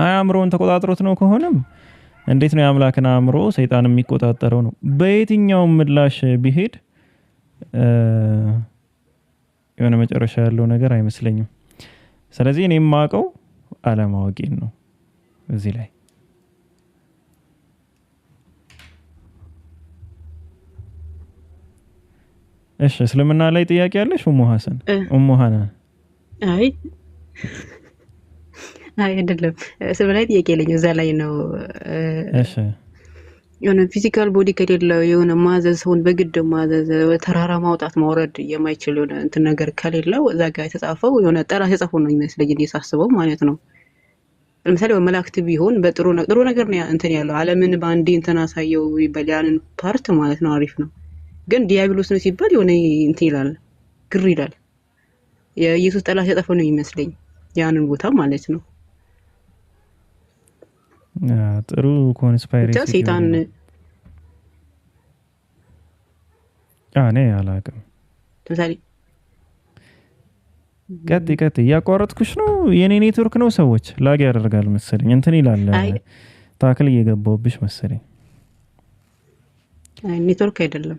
አእምሮውን ተቆጣጥሮት ነው ከሆነም እንዴት ነው የአምላክን አእምሮ ሰይጣን የሚቆጣጠረው ነው? በየትኛው ምላሽ ቢሄድ የሆነ መጨረሻ ያለው ነገር አይመስለኝም። ስለዚህ እኔ የማውቀው አለማወቄን ነው እዚህ ላይ። እሺ እስልምና ላይ ጥያቄ ያለሽ ኡሙ ሐሰን? ኡሙ ሃናን? አይ አይደለም እስልምና ላይ ጥያቄ የለኝም፣ እዛ ላይ ነው። እሺ የሆነ ፊዚካል ቦዲ ከሌለው የሆነ ማዘዝ ሰውን በግድ ማዘዝ ተራራ ማውጣት ማውረድ የማይችል የሆነ እንትን ነገር ከሌለው እዛ ጋር የተጻፈው የሆነ ጠላት የጻፈው ነው የሚመስለኝ እንዴ ሳስበው ማለት ነው። ለምሳሌ በመላእክት ቢሆን በጥሩ ነገር ነው እንትን ያለው ዓለምን በአንዴ እንትን አሳየው ይበላልን ፓርት ማለት ነው አሪፍ ነው። ግን ዲያብሎስ ነው ሲባል የሆነ እንትን ይላል ግር ይላል። የኢየሱስ ጠላት የጻፈው ነው የሚመስለኝ ያንን ቦታ ማለት ነው። ጥሩ ኮንስፓይሬሲ ሰይጣን እኔ አላውቅም። ለምሳሌ ቀጥ እያቋረጥኩሽ ነው። የኔ ኔትወርክ ነው ሰዎች ላግ ያደርጋል መሰለኝ። እንትን ይላል ታክል እየገባውብሽ መሰለኝ። ኔትወርክ አይደለም።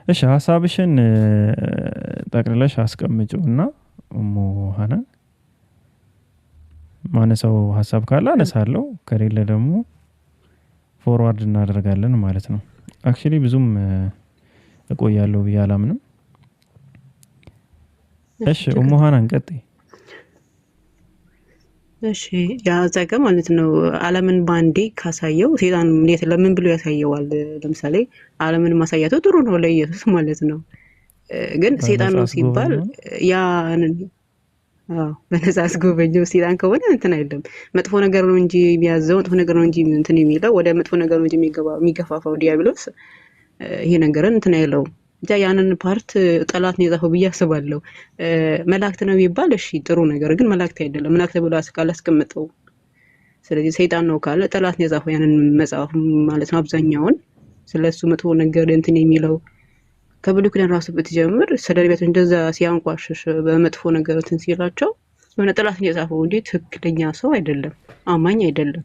እሺ ሀሳብሽን ጠቅልለሽ አስቀምጪውና ሞሃና ማነሳው ሀሳብ ካለ አነሳለሁ፣ ከሌለ ደግሞ ፎርዋርድ እናደርጋለን ማለት ነው። አክቹሊ ብዙም እቆያለሁ ብዬ አላምንም። እሺ ሞሃና እንቀጥይ። እሺ ያዘገ ማለት ነው። ዓለምን ባንዴ ካሳየው ሰይጣን እንዴት ለምን ብሎ ያሳየዋል? ለምሳሌ ዓለምን ማሳያቱ ጥሩ ነው ለኢየሱስ ማለት ነው። ግን ሰይጣን ነው ሲባል ያንን በነፃ አስጎበኘው ሰይጣን ከሆነ እንትን አይደለም። መጥፎ ነገር ነው እንጂ የሚያዘው መጥፎ ነገር ነው እንጂ እንትን የሚለው ወደ መጥፎ ነገር ነው እንጂ የሚገፋፋው ዲያብሎስ ይሄ ነገርን እንትን አይለውም። ብቻ ያንን ፓርት ጠላት ነው የጻፈው ብዬ አስባለሁ። መላእክት ነው ይባል እሺ ጥሩ ነገር ግን መላእክት አይደለም። መላእክት ብሎ አስቀመጠው። ስለዚህ ሰይጣን ነው ካለ ጠላት ነው የጻፈው ያንን መጽሐፍ ማለት ነው። አብዛኛውን ስለሱ መጥፎ ነገር እንትን የሚለው ከብሉይ ኪዳን ራሱ ብትጀምር ሰደርቢያቱ እንደዛ ሲያንቋሽሽ በመጥፎ ነገር እንትን ሲላቸው የሆነ ጠላት ነው የጻፈው እንጂ ትክክለኛ ሰው አይደለም፣ አማኝ አይደለም።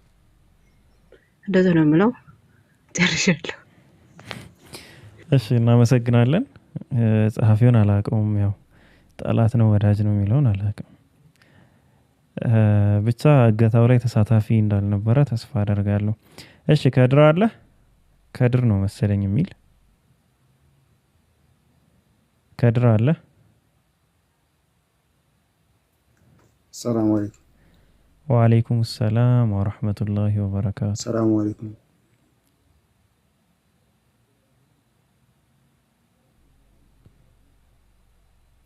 እንደዛ ነው የምለው። ጨርሻለሁ። እሺ እናመሰግናለን። ጸሐፊውን አላውቀውም፣ ያው ጠላት ነው ወዳጅ ነው የሚለውን አላውቅም። ብቻ እገታው ላይ ተሳታፊ እንዳልነበረ ተስፋ አደርጋለሁ። እሺ ከድር አለ፣ ከድር ነው መሰለኝ የሚል ከድር አለ። ሰላም አለይኩም። ወአለይኩም ሰላም ወራህመቱላሂ ወበረካቱ። ሰላም አለይኩም።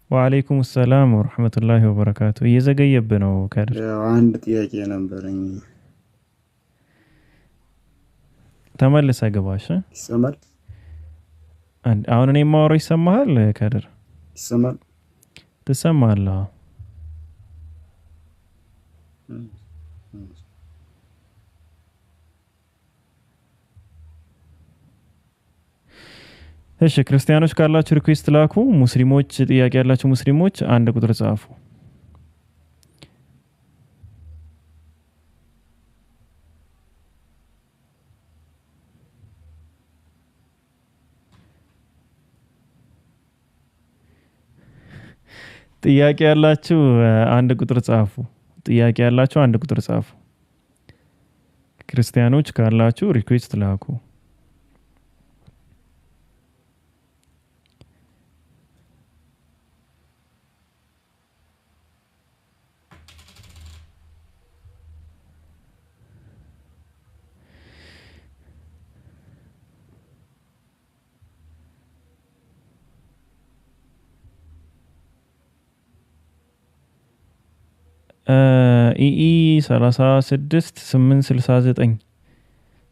ወአለይኩም ሰላም ወራህመቱላሂ ወበረካቱ። እየዘገየብህ ነው ከድር። አንድ ጥያቄ ነበረኝ። ተመልሰህ ግባሽ። ይሰማል? አሁን እኔ የማወራው ይሰማሃል ከድር? ይሰማል? ትሰማለህ? እሺ ክርስቲያኖች ካላችሁ ሪኩዌስት ላኩ። ሙስሊሞች ጥያቄ ያላችሁ ሙስሊሞች አንድ ቁጥር ጻፉ። ጥያቄ ያላችሁ አንድ ቁጥር ጻፉ። ጥያቄ ያላችሁ አንድ ቁጥር ጻፉ። ክርስቲያኖች ካላችሁ ሪኩዌስት ላኩ። ኢኢ 36869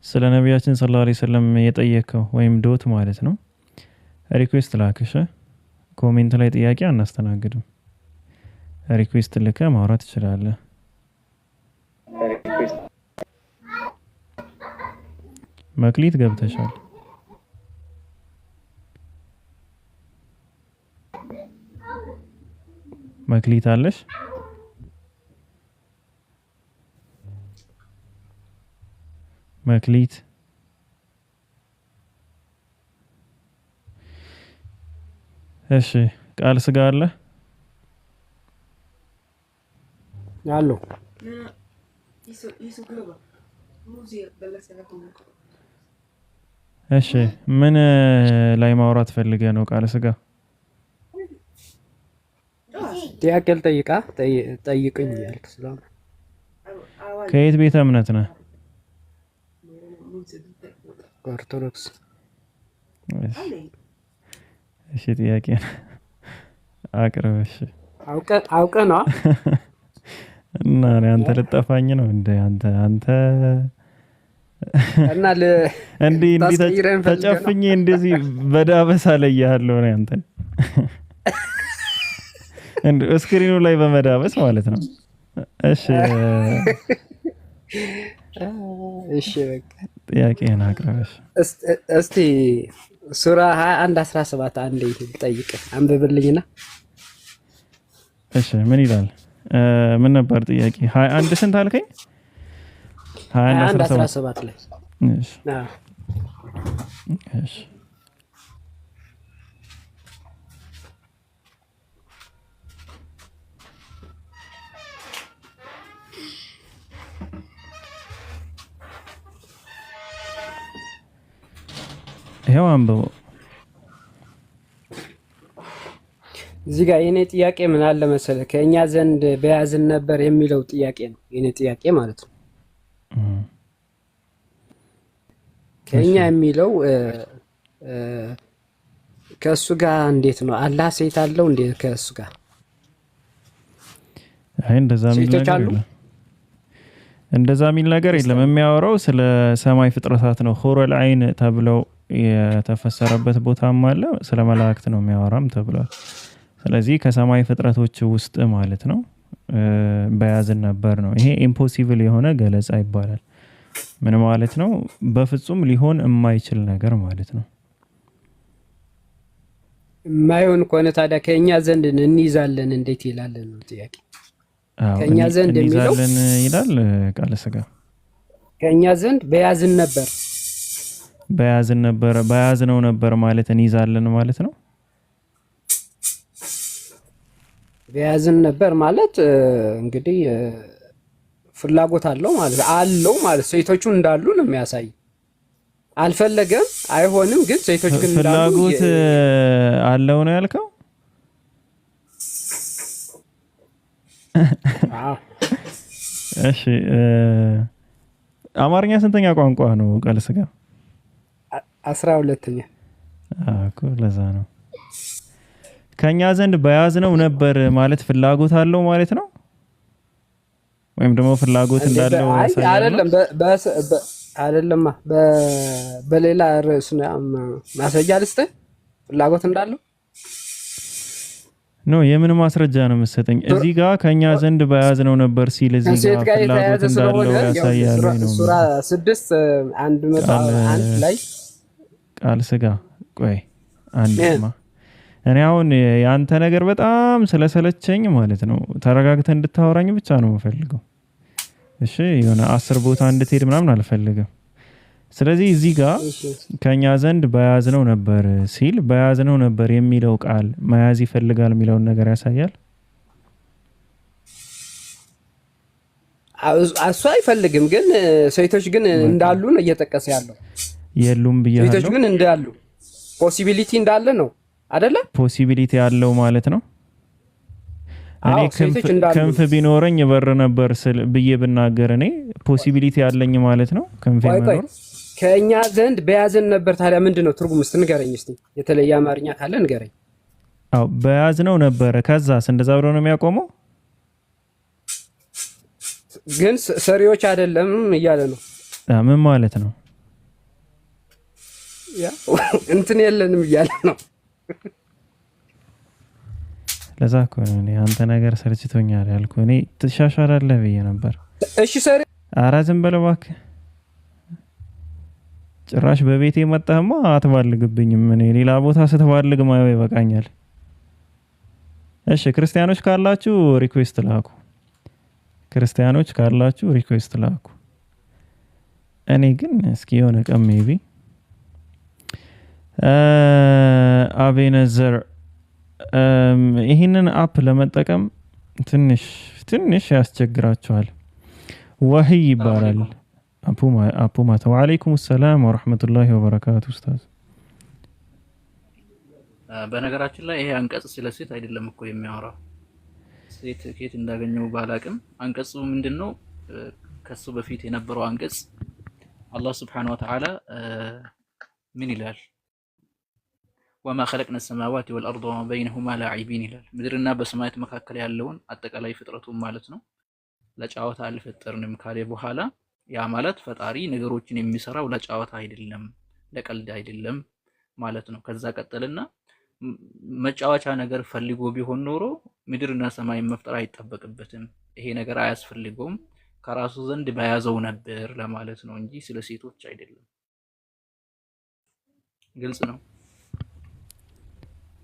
ስለ ነቢያችን ሰለላሁ ዐለይሂ ወሰለም የጠየቀው ወይም ዶት ማለት ነው። ሪኩዌስት ላክሽ። ኮሜንት ላይ ጥያቄ አናስተናግድም። ሪኩዌስት ልከ ማውራት ትችላለህ። መክሊት ገብተሻል። መክሊት አለሽ? መክሊት እሺ። ቃል ስጋ አለ አለው። እሺ ምን ላይ ማውራት ፈልገ ነው? ቃል ስጋ ጥያቄ ጠይቅኝ ያልክ ስለሆነ ከየት ቤተ እምነት ነህ? ኦርቶዶክስ። እሺ ጥያቄ አቅርብ። እሺ አውቀ ነው እና አንተ ልጠፋኝ ነው እንደ አንተ እና እንዲህ ተጨፍኜ እንደዚህ በዳበሳ ላይ ያለው ነው አንተን እንደ ስክሪኑ ላይ በመዳበስ ማለት ነው። እሺ እሺ በቃ ጥያቄህን አቅርበሽ እስቲ ሱራ 21:17 አንዴ ልጠይቅ አንብብልኝና። እሺ ምን ይላል? ምን ነበር ጥያቄ? 21 ስንት አልከኝ? 21:17 ላይ። እሺ እሺ ይሄው አንብቦ እዚህ ጋር የኔ ጥያቄ ምን አለ መሰለህ፣ ከእኛ ዘንድ በያዝን ነበር የሚለው ጥያቄ ነው የኔ ጥያቄ ማለት ነው። ከእኛ የሚለው ከእሱ ጋር እንዴት ነው? አላህ ሴት አለው እንዴ ከእሱ ጋር? አይ እንደዛ የሚል ነገር የለም። የሚያወራው ስለ ሰማይ ፍጥረታት ነው። ኹሩል ዐይን ተብለው የተፈሰረበት ቦታም አለ። ስለ መላእክት ነው የሚያወራም ተብሏል። ስለዚህ ከሰማይ ፍጥረቶች ውስጥ ማለት ነው በያዝን ነበር ነው። ይሄ ኢምፖሲብል የሆነ ገለጻ ይባላል። ምን ማለት ነው? በፍጹም ሊሆን የማይችል ነገር ማለት ነው። የማይሆን ከሆነ ታዲያ ከእኛ ዘንድ እንይዛለን እንዴት ይላል ነው ጥያቄ። ከእኛ ዘንድ የሚለው ይላል ቃለ ሥጋ ከእኛ ዘንድ በያዝን ነበር በያዝነው ነበር ማለት እንይዛለን ማለት ነው። በያዝን ነበር ማለት እንግዲህ ፍላጎት አለው ማለት ሴቶቹ እንዳሉ ነው የሚያሳይ። አልፈለገም አይሆንም፣ ግን ሴቶች ግን እንዳሉ ፍላጎት አለው ነው ያልከው? እሺ አማርኛ ስንተኛ ቋንቋ ነው ቃለ ሥጋ? 12ኛ እኮ ለዛ ነው። ከኛ ዘንድ በያዝነው ነበር ማለት ፍላጎት አለው ማለት ነው፣ ወይም ደግሞ ፍላጎት እንዳለው አይደለም። በሌላ ርዕስ ማስረጃ ልስጥህ ፍላጎት እንዳለው ነው። የምን ማስረጃ ነው የምትሰጠኝ? እዚህ ጋር ከኛ ዘንድ በያዝነው ነበር ሲል እዚህ ጋር ፍላጎት እንዳለው ያሳያል ነው። ሱራ 6:101 ላይ ቃለ ሥጋ ቆይ አንዴማ እኔ አሁን ያንተ ነገር በጣም ስለሰለቸኝ ማለት ነው ተረጋግተህ እንድታወራኝ ብቻ ነው የምፈልገው። እሺ የሆነ 10 ቦታ እንድትሄድ ምናምን አልፈልግም። ስለዚህ እዚህ ጋር ከኛ ዘንድ በያዝነው ነበር ሲል በያዝነው ነበር የሚለው ቃል መያዝ ይፈልጋል የሚለውን ነገር ያሳያል። እሱ አይፈልግም፣ ግን ሴቶች ግን እንዳሉ ነው እየጠቀሰ ያለው። የሉም ብያለሁ። ሴቶች ግን እንዳሉ ፖሲቢሊቲ እንዳለ ነው አይደለ? ፖሲቢሊቲ ያለው ማለት ነው። እኔ ክንፍ ቢኖረኝ በር ነበር ብዬ ብናገር እኔ ፖሲቢሊቲ ያለኝ ማለት ነው። ክንፍ ቢኖር ከኛ ዘንድ በያዝን ነበር። ታዲያ ምንድነው ትርጉም? እስቲ ንገረኝ እስቲ፣ የተለየ አማርኛ ካለ ንገረኝ። አዎ በያዝነው ነበር። ከዛስ እንደዛ ብሎ ነው የሚያቆመው። ግን ሰሪዎች አይደለም እያለ ነው። ምን ማለት ነው? ያ እንትን የለንም እያለ ነው። ለዛ እኮ ነው እኔ አንተ ነገር ሰልችቶኛል ያልኩህ። እኔ ትሻሻላለህ ብዬ ነበር። እሺ ሰሪ ኧረ ዝም በለው እባክህ። ጭራሽ በቤቴ መጣህማ አትባልግብኝም። እኔ ሌላ ቦታ ስትባልግ ማየው ይበቃኛል። እሺ ክርስቲያኖች ካላችሁ ሪኩዌስት ላኩ። እኔ ግን እስኪ የሆነ ቀን ሜቢ አቤነዘር ይህንን አፕ ለመጠቀም ትንሽ ያስቸግራቸዋል። ወህይ ይባላል አፑ ማታ። ወአለይኩም ሰላም ወራህመቱላሂ ወበረካቱ ኡስታዝ። በነገራችን ላይ ይሄ አንቀጽ ስለ ሴት አይደለም እኮ የሚያወራው። ሴት ከየት እንዳገኘው ባላቅም አንቀጹ ምንድነው? ከሱ በፊት የነበረው አንቀጽ አላህ Subhanahu Wa Ta'ala ምን ይላል? ወማ خلقنا السماوات والارض وما بينهما لاعبين ይላል። ምድርና በሰማያት መካከል ያለውን አጠቃላይ ፍጥረቱን ማለት ነው ለጫወታ አልፈጠርንም ካለ በኋላ ያ ማለት ፈጣሪ ነገሮችን የሚሰራው ለጫወታ አይደለም ለቀልድ አይደለም ማለት ነው። ከዛ ቀጠልና መጫወቻ ነገር ፈልጎ ቢሆን ኖሮ ምድርና ሰማይን መፍጠር አይጠበቅበትም፣ ይሄ ነገር አያስፈልገውም ከራሱ ዘንድ በያዘው ነበር ለማለት ነው እንጂ ስለ ሴቶች አይደለም። ግልጽ ነው።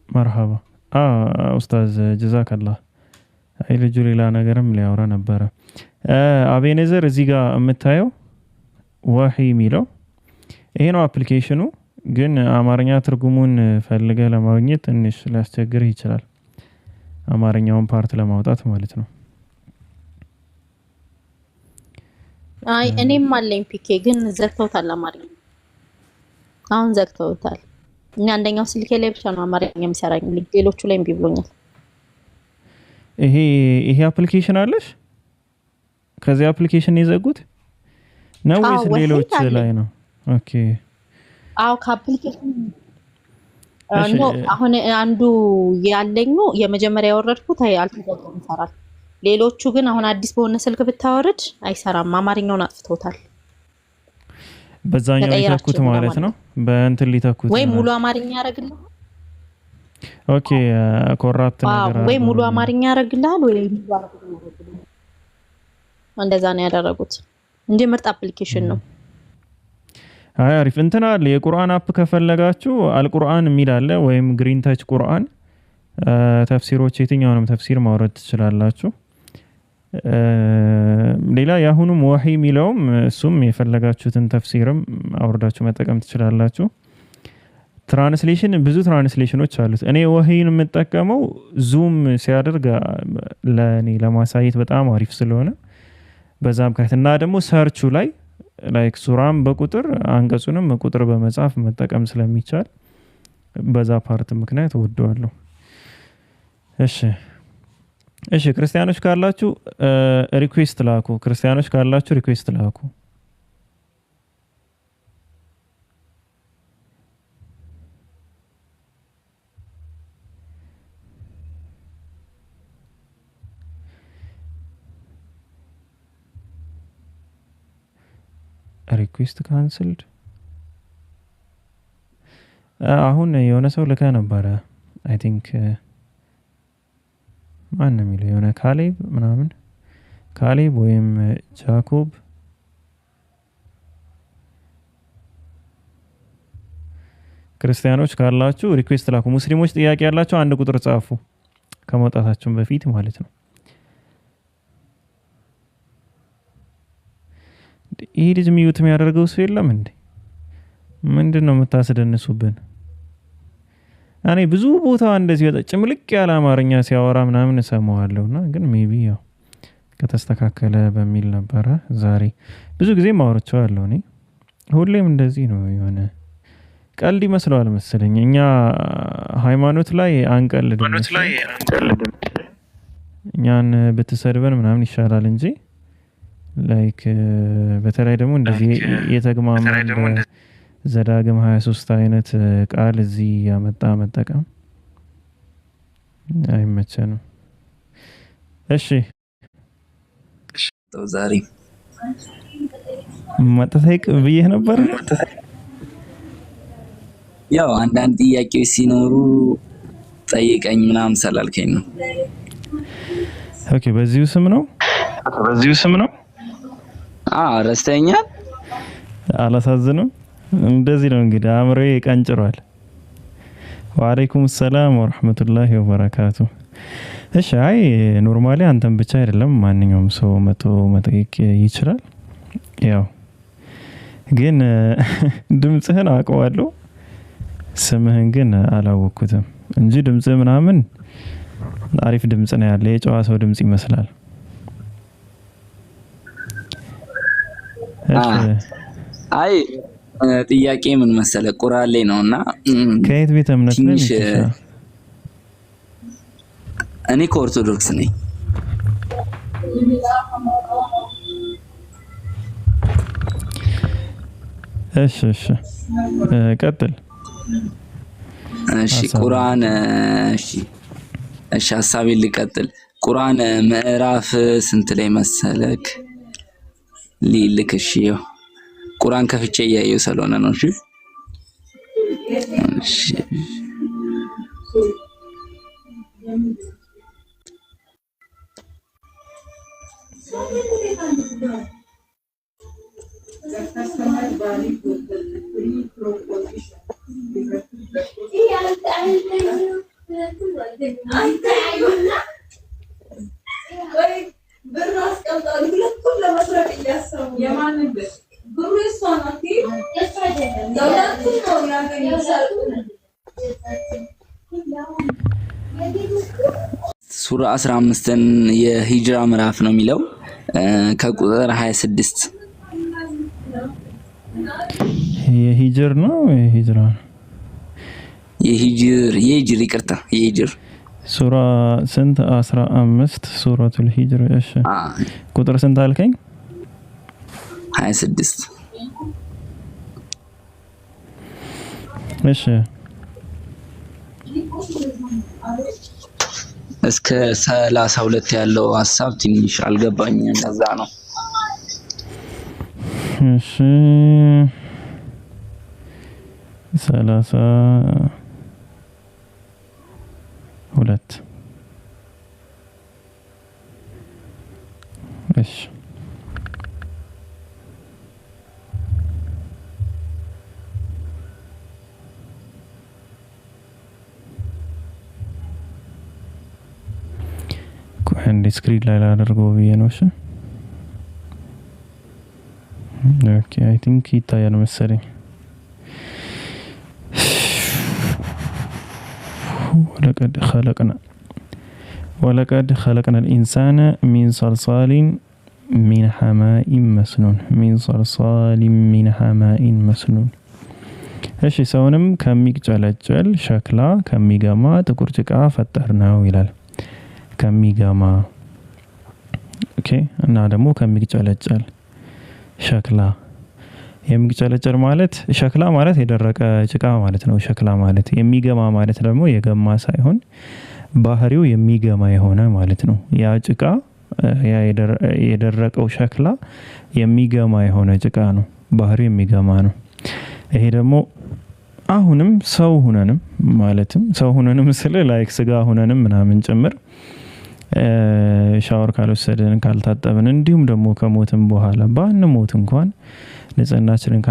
መርሐባ ኡስታዝ ጀዛከላህ። አይ ልጁ ሌላ ነገርም ሊያወራ ነበረ። አቤኔዘር እዚህ ጋር የምታየው ወሂ የሚለው ይሄ ነው አፕሊኬሽኑ። ግን አማርኛ ትርጉሙን ፈልገ ለማግኘት ትንሽ ሊያስቸግርህ ይችላል። አማርኛውን ፓርት ለማውጣት ማለት ነው። አይ እኔም አለኝ ፒኬ ግን ዘግተውታል። አማርኛ አሁን ዘግተውታል። እና አንደኛው ስልኬ ላይ ብቻ ነው አማርኛ የሚሰራኝ፣ ሌሎቹ ላይ እምቢ ብሎኛል። ይሄ አፕሊኬሽን አለሽ? ከዚህ አፕሊኬሽን የዘጉት ነው ወይስ ሌሎች ላይ ነው? ኦኬ አው ከአፕሊኬሽን ነው። አሁን አንዱ ያለኝ የመጀመሪያ ያወረድኩት አልተዘጋም ይሰራል። ሌሎቹ ግን አሁን አዲስ በሆነ ስልክ ብታወርድ አይሰራም። አማርኛውን አጥፍተውታል። በዛኛው ሊተኩት ማለት ነው። በእንትን ሊተኩት ወይ ሙሉ አማርኛ ያረግልህ። ኦኬ ኮራፕት ነገር ወይ ሙሉ አማርኛ ያረግልሃል ወይ እንደዛ ነው ያደረጉት እንጂ ምርጥ አፕሊኬሽን ነው። አይ አሪፍ እንትን አለ። የቁርአን አፕ ከፈለጋችሁ አልቁርአን የሚል አለ፣ ወይም ግሪን ታች ቁርአን ተፍሲሮች፣ የትኛውንም ተፍሲር ማውረድ ትችላላችሁ። ሌላ ያሁኑም ወሂ የሚለውም እሱም የፈለጋችሁትን ተፍሲርም አውርዳችሁ መጠቀም ትችላላችሁ። ትራንስሌሽን ብዙ ትራንስሌሽኖች አሉት። እኔ ወሂን የምጠቀመው ዙም ሲያደርግ ለኔ ለማሳየት በጣም አሪፍ ስለሆነ በዛ ምክንያት እና ደግሞ ሰርቹ ላይ ላይክ ሱራም በቁጥር አንቀጹንም ቁጥር በመጻፍ መጠቀም ስለሚቻል በዛ ፓርት ምክንያት ወደዋለሁ። እሺ ክርስቲያኖች ካላችሁ ሪኩዌስት ላኩ። ክርስቲያኖች ካላችሁ ሪኩዌስት ላኩ። ሪኩዌስት ካንስልድ። አሁን የሆነ ሰው ልከ ነበረ አይ ቲንክ ማን ነው የሚለው የሆነ ካሌብ ምናምን ካሌብ ወይም ጃኮብ ክርስቲያኖች ካላችሁ ሪኩዌስት ላኩ። ሙስሊሞች ጥያቄ ያላችሁ አንድ ቁጥር ጻፉ ከመውጣታችሁም በፊት ማለት ነው። ይሄ ልጅ ሚዩት የሚያደርገው ሰው የለም እንዴ? ምንድነው የምታስደንሱብን? እኔ ብዙ ቦታ እንደዚህ በጣም ጭምልቅ ያለ አማርኛ ሲያወራ ምናምን እሰማዋለሁና ግን ሜቢ ያው ከተስተካከለ በሚል ነበረ። ዛሬ ብዙ ጊዜ ማወራቸዋለሁ። እኔ ሁሌም እንደዚህ ነው፣ የሆነ ቀልድ ይመስለዋል መሰለኝ። እኛ ሃይማኖት ላይ አንቀልድም። እኛን ብትሰድበን ምናምን ይሻላል እንጂ ላይክ በተለይ ደግሞ እንደዚህ የተግማማ ዘዳግም 23 አይነት ቃል እዚህ ያመጣ መጠቀም አይመቸንም። እሺ ዛሬ መጠየቅ ብዬ ነበር። ያው አንዳንድ ጥያቄዎች ሲኖሩ ጠይቀኝ ምናምን ስላልከኝ ነው። ኦኬ በዚሁ ስም ነው። ረስተኛል። አላሳዝንም። እንደዚህ ነው እንግዲህ አእምሮዬ ቀንጭሯል። ወአለይኩም ሰላም ወራህመቱላሂ ወበረካቱ። እሺ አይ ኖርማሊ አንተም ብቻ አይደለም ማንኛውም ሰው መጠየቅ ይችላል። ያው ግን ድምጽህን አውቀዋለሁ፣ ስምህን ግን አላወቅኩትም እንጂ ድምጽህ ምናምን አሪፍ ድምጽ ነው ያለ፣ የጨዋ ሰው ድምጽ ይመስላል። አይ ጥያቄ ምን መሰለ ቁርአን ላይ ነውና ከየት ቤተ እምነት ነህ? እኔ ከኦርቶዶክስ ነኝ። እሺ ቀጥል። እሺ ቁርአን ሐሳቤን ልቀጥል። ቁርአን ምዕራፍ ስንት ላይ መሰለክ? ሊልክ እሺ ቁርአን ከፍቼ እያየሁ ስለሆነ ነው። እሺ ሱራ 15ን የሂጅራ ምዕራፍ ነው የሚለው ከቁጥር 26 የሂጅር ነው የሂጅራ የሂጅር ይቅርታ የሂጅር ሱራ ስንት 15 ሱረቱል ሂጅር እሺ ቁጥር ስንት አልከኝ 26 እሺ እስከ 32 ያለው ሐሳብ ትንሽ አልገባኝም ለዛ ነው እሺ 32 እሺ አንድ ስክሪን ላይ ላደርገው ብዬ ነው እሺ ኦኬ አይ ቲንክ ይታያል መሰለኝ ولقد خلقنا الإنسان من صلصال من حماء مسنون من صلصال من حماء مسنون እሺ ሰውንም ከሚጨለጨል ሸክላ ከሚገማ ጥቁር ጭቃ ፈጠርነው ይላል ከሚገማ ኦኬ እና ደግሞ ከሚጨለጨል ሸክላ የሚጨለጨል ማለት ሸክላ ማለት የደረቀ ጭቃ ማለት ነው ሸክላ ማለት የሚገማ ማለት ደግሞ የገማ ሳይሆን ባህሪው የሚገማ የሆነ ማለት ነው ያ ጭቃ ያ የደረቀው ሸክላ የሚገማ የሆነ ጭቃ ነው ባህሪው የሚገማ ነው ይሄ ደግሞ አሁንም ሰው ሆነንም ማለትም ሰው ሆነንም ስለ ላይክ ስጋ ሆነንም ምናምን ጭምር ሻወር ካልወሰደን ካልታጠብን እንዲሁም ደግሞ ከሞትም በኋላ ባንሞት እንኳን ንጽህናችንን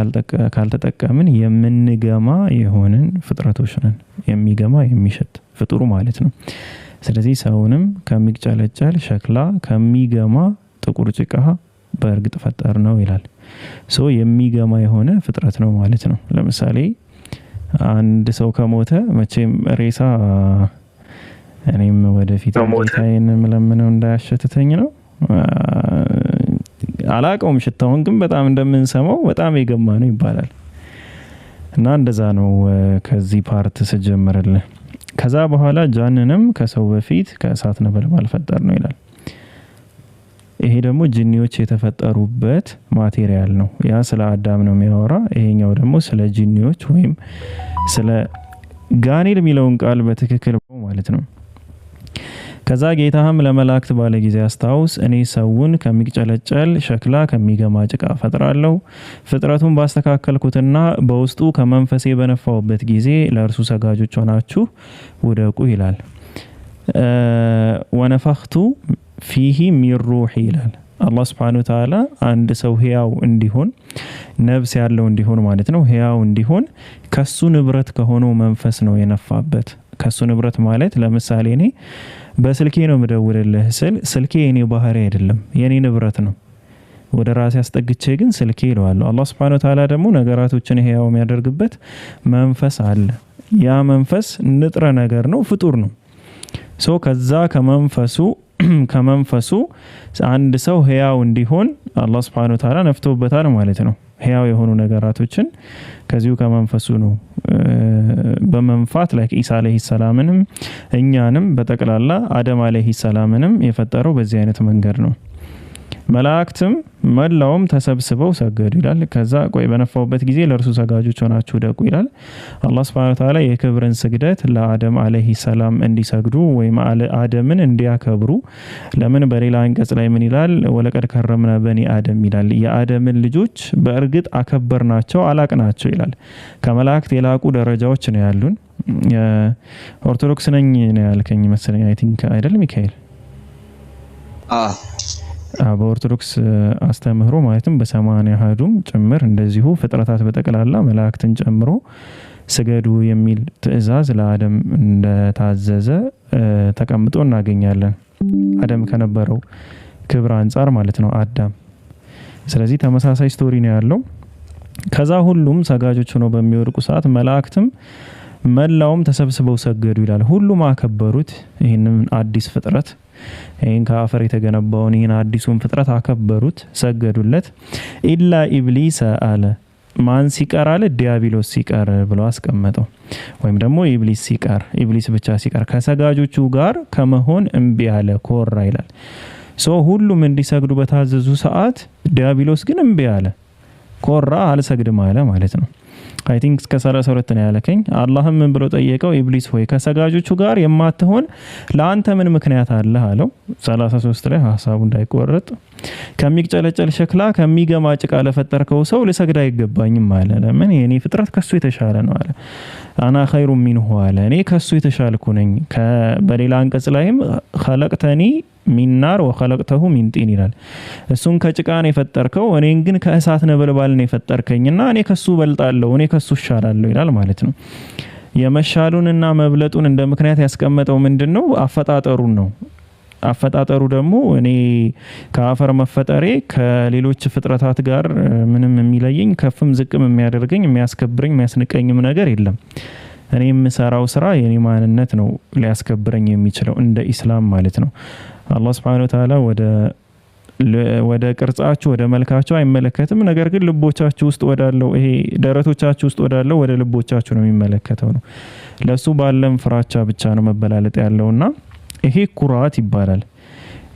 ካልተጠቀምን የምንገማ የሆነን ፍጥረቶች ነን የሚገማ የሚሸት ፍጡሩ ማለት ነው ስለዚህ ሰውንም ከሚጨለጨል ሸክላ ከሚገማ ጥቁር ጭቃ በእርግጥ ፈጠር ነው ይላል ሶ የሚገማ የሆነ ፍጥረት ነው ማለት ነው ለምሳሌ አንድ ሰው ከሞተ መቼም ሬሳ እኔም ወደፊት ጌታዬን መለመነው እንዳያሸተተኝ ነው አላቀውም ሽታውን ግን በጣም እንደምንሰማው በጣም የገማ ነው ይባላል እና እንደዛ ነው ከዚህ ፓርት ስጀምርልህ ከዛ በኋላ ጃንንም ከሰው በፊት ከእሳት ነበልባል ፈጠር ነው ይላል ይሄ ደግሞ ጂኒዎች የተፈጠሩበት ማቴሪያል ነው ያ ስለ አዳም ነው የሚያወራ ይሄኛው ደግሞ ስለ ጂኒዎች ወይም ስለ ጋኔል የሚለውን ቃል በትክክል ማለት ነው ከዛ ጌታህም ለመላእክት ባለ ጊዜ አስታውስ እኔ ሰውን ከሚጨለጨል ሸክላ ከሚገማ ጭቃ ፈጥራለሁ ፍጥረቱን ባስተካከልኩትና በውስጡ ከመንፈሴ በነፋውበት ጊዜ ለእርሱ ሰጋጆች ሆናችሁ ውደቁ ይላል ወነፈኽቱ ፊሂ ሚን ሩሂ ይላል አላህ Subhanahu Wa Ta'ala አንድ ሰው ህያው እንዲሆን ነፍስ ያለው እንዲሆን ማለት ነው ህያው እንዲሆን ከሱ ንብረት ከሆነው መንፈስ ነው የነፋበት ከሱ ንብረት ማለት ለምሳሌ እኔ በስልኬ ነው መደውልልህ ስልኬ የኔ ባህሪ አይደለም የኔ ንብረት ነው ወደ ራሴ አስጠግቼ ግን ስልኬ ይለዋለሁ አላህ Subhanahu Wa Ta'ala ደግሞ ነገራቶችን ህያው የሚያደርግበት መንፈስ አለ ያ መንፈስ ንጥረ ነገር ነው ፍጡር ነው ሶ ከዛ ከመንፈሱ አንድ ሰው ህያው እንዲሆን አላህ Subhanahu Wa Ta'ala ነፍቶበታል ማለት ነው ህያው የሆኑ ነገራቶችን ከዚሁ ከመንፈሱ ነው በመንፋት ላይ ኢሳ አለይሂ ሰላምንም እኛንም በጠቅላላ አደም አለይሂ ሰላምንም የፈጠረው በዚህ አይነት መንገድ ነው መላእክትም መላውም ተሰብስበው ሰገዱ ይላል ከዛ ቆይ በነፋውበት ጊዜ ለእርሱ ሰጋጆች ሆናችሁ ደቁ ይላል አላህ Subhanahu Wa Ta'ala የክብርን ስግደት ለአደም አለይሂ ሰላም እንዲሰግዱ ወይም አደምን እንዲያከብሩ ለምን በሌላ አንቀጽ ላይ ምን ይላል ወለቀድ ከረምና በኒ አደም ይላል የአደምን ልጆች በእርግጥ አከበርናቸው አላቅናቸው ይላል ከመላእክት የላቁ ደረጃዎች ነው ያሉን ኦርቶዶክስ ነኝ ነው ያልከኝ መሰለኝ አይ ቲንክ አይደል ሚካኤል በኦርቶዶክስ አስተምህሮ ማለትም በሰማንያ አሐዱም ጭምር እንደዚሁ ፍጥረታት በጠቅላላ መላእክትን ጨምሮ ስገዱ የሚል ትእዛዝ ለአደም እንደታዘዘ ተቀምጦ እናገኛለን። አደም ከነበረው ክብር አንጻር ማለት ነው አዳም። ስለዚህ ተመሳሳይ ስቶሪ ነው ያለው። ከዛ ሁሉም ሰጋጆች ሆነው በሚወድቁ ሰዓት መላእክትም መላውም ተሰብስበው ሰገዱ ይላል። ሁሉም አከበሩት ይህንን አዲስ ፍጥረት፣ ይህን ከአፈር የተገነባውን ይህን አዲሱን ፍጥረት አከበሩት፣ ሰገዱለት። ኢላ ኢብሊስ አለ። ማን ሲቀር አለ? ዲያብሎስ ሲቀር ብሎ አስቀመጠው። ወይም ደግሞ ኢብሊስ ሲቀር፣ ኢብሊስ ብቻ ሲቀር ከሰጋጆቹ ጋር ከመሆን እምቢ አለ፣ ኮራ ይላል። ሁሉም እንዲሰግዱ በታዘዙ ሰዓት ዲያብሎስ ግን እምቢ አለ፣ ኮራ፣ አልሰግድም አለ ማለት ነው። አይ ቲንክ እስከ 32 ነው ያለከኝ። አላህም ምን ብሎ ጠየቀው? ኢብሊስ ሆይ ከሰጋጆቹ ጋር የማትሆን ለአንተ ምን ምክንያት አለ አለው። 33 ላይ ሐሳቡ እንዳይቆረጥ ከሚጨለጨል ሸክላ ከሚገማ ጭቃ ለፈጠርከው ሰው ልሰግድ አይገባኝም አለ። ለምን? የኔ ፍጥረት ከሱ የተሻለ ነው አለ። አና ኸይሩ ሚንሁ አለ፣ እኔ ከሱ የተሻልኩ ነኝ። በሌላ አንቀጽ ላይም ኸለቅተኒ ሚን ናር ወኸለቅተሁ ሚን ጢን ይላል። እሱን ከጭቃ ነው የፈጠርከው፣ እኔን ግን ከእሳት ነበልባል ነው የፈጠርከኝና እኔ ከሱ በልጣለሁ፣ እኔ ከሱ እሻላለሁ ይላል ማለት ነው። የመሻሉንና መብለጡን እንደ ምክንያት ያስቀመጠው ምንድነው? አፈጣጠሩን ነው። አፈጣጠሩ ደግሞ እኔ ከአፈር መፈጠሬ ከሌሎች ፍጥረታት ጋር ምንም የሚለየኝ ከፍም ዝቅም የሚያደርገኝ የሚያስከብረኝ የሚያስንቀኝም ነገር የለም። እኔ የምሰራው ስራ የኔ ማንነት ነው ሊያስከብረኝ የሚችለው እንደ ኢስላም ማለት ነው። አላህ Subhanahu Wa Ta'ala ወደ ቅርጻችሁ ወደ መልካችሁ አይመለከትም። ነገር ግን ልቦቻችሁ ውስጥ ወዳለው ይሄ ደረቶቻችሁ ውስጥ ወዳለው ወደ ልቦቻችሁ ነው የሚመለከተው ነው። ለሱ ባለም ፍራቻ ብቻ ነው መበላለጥ ያለውና ይሄ ኩራት ይባላል።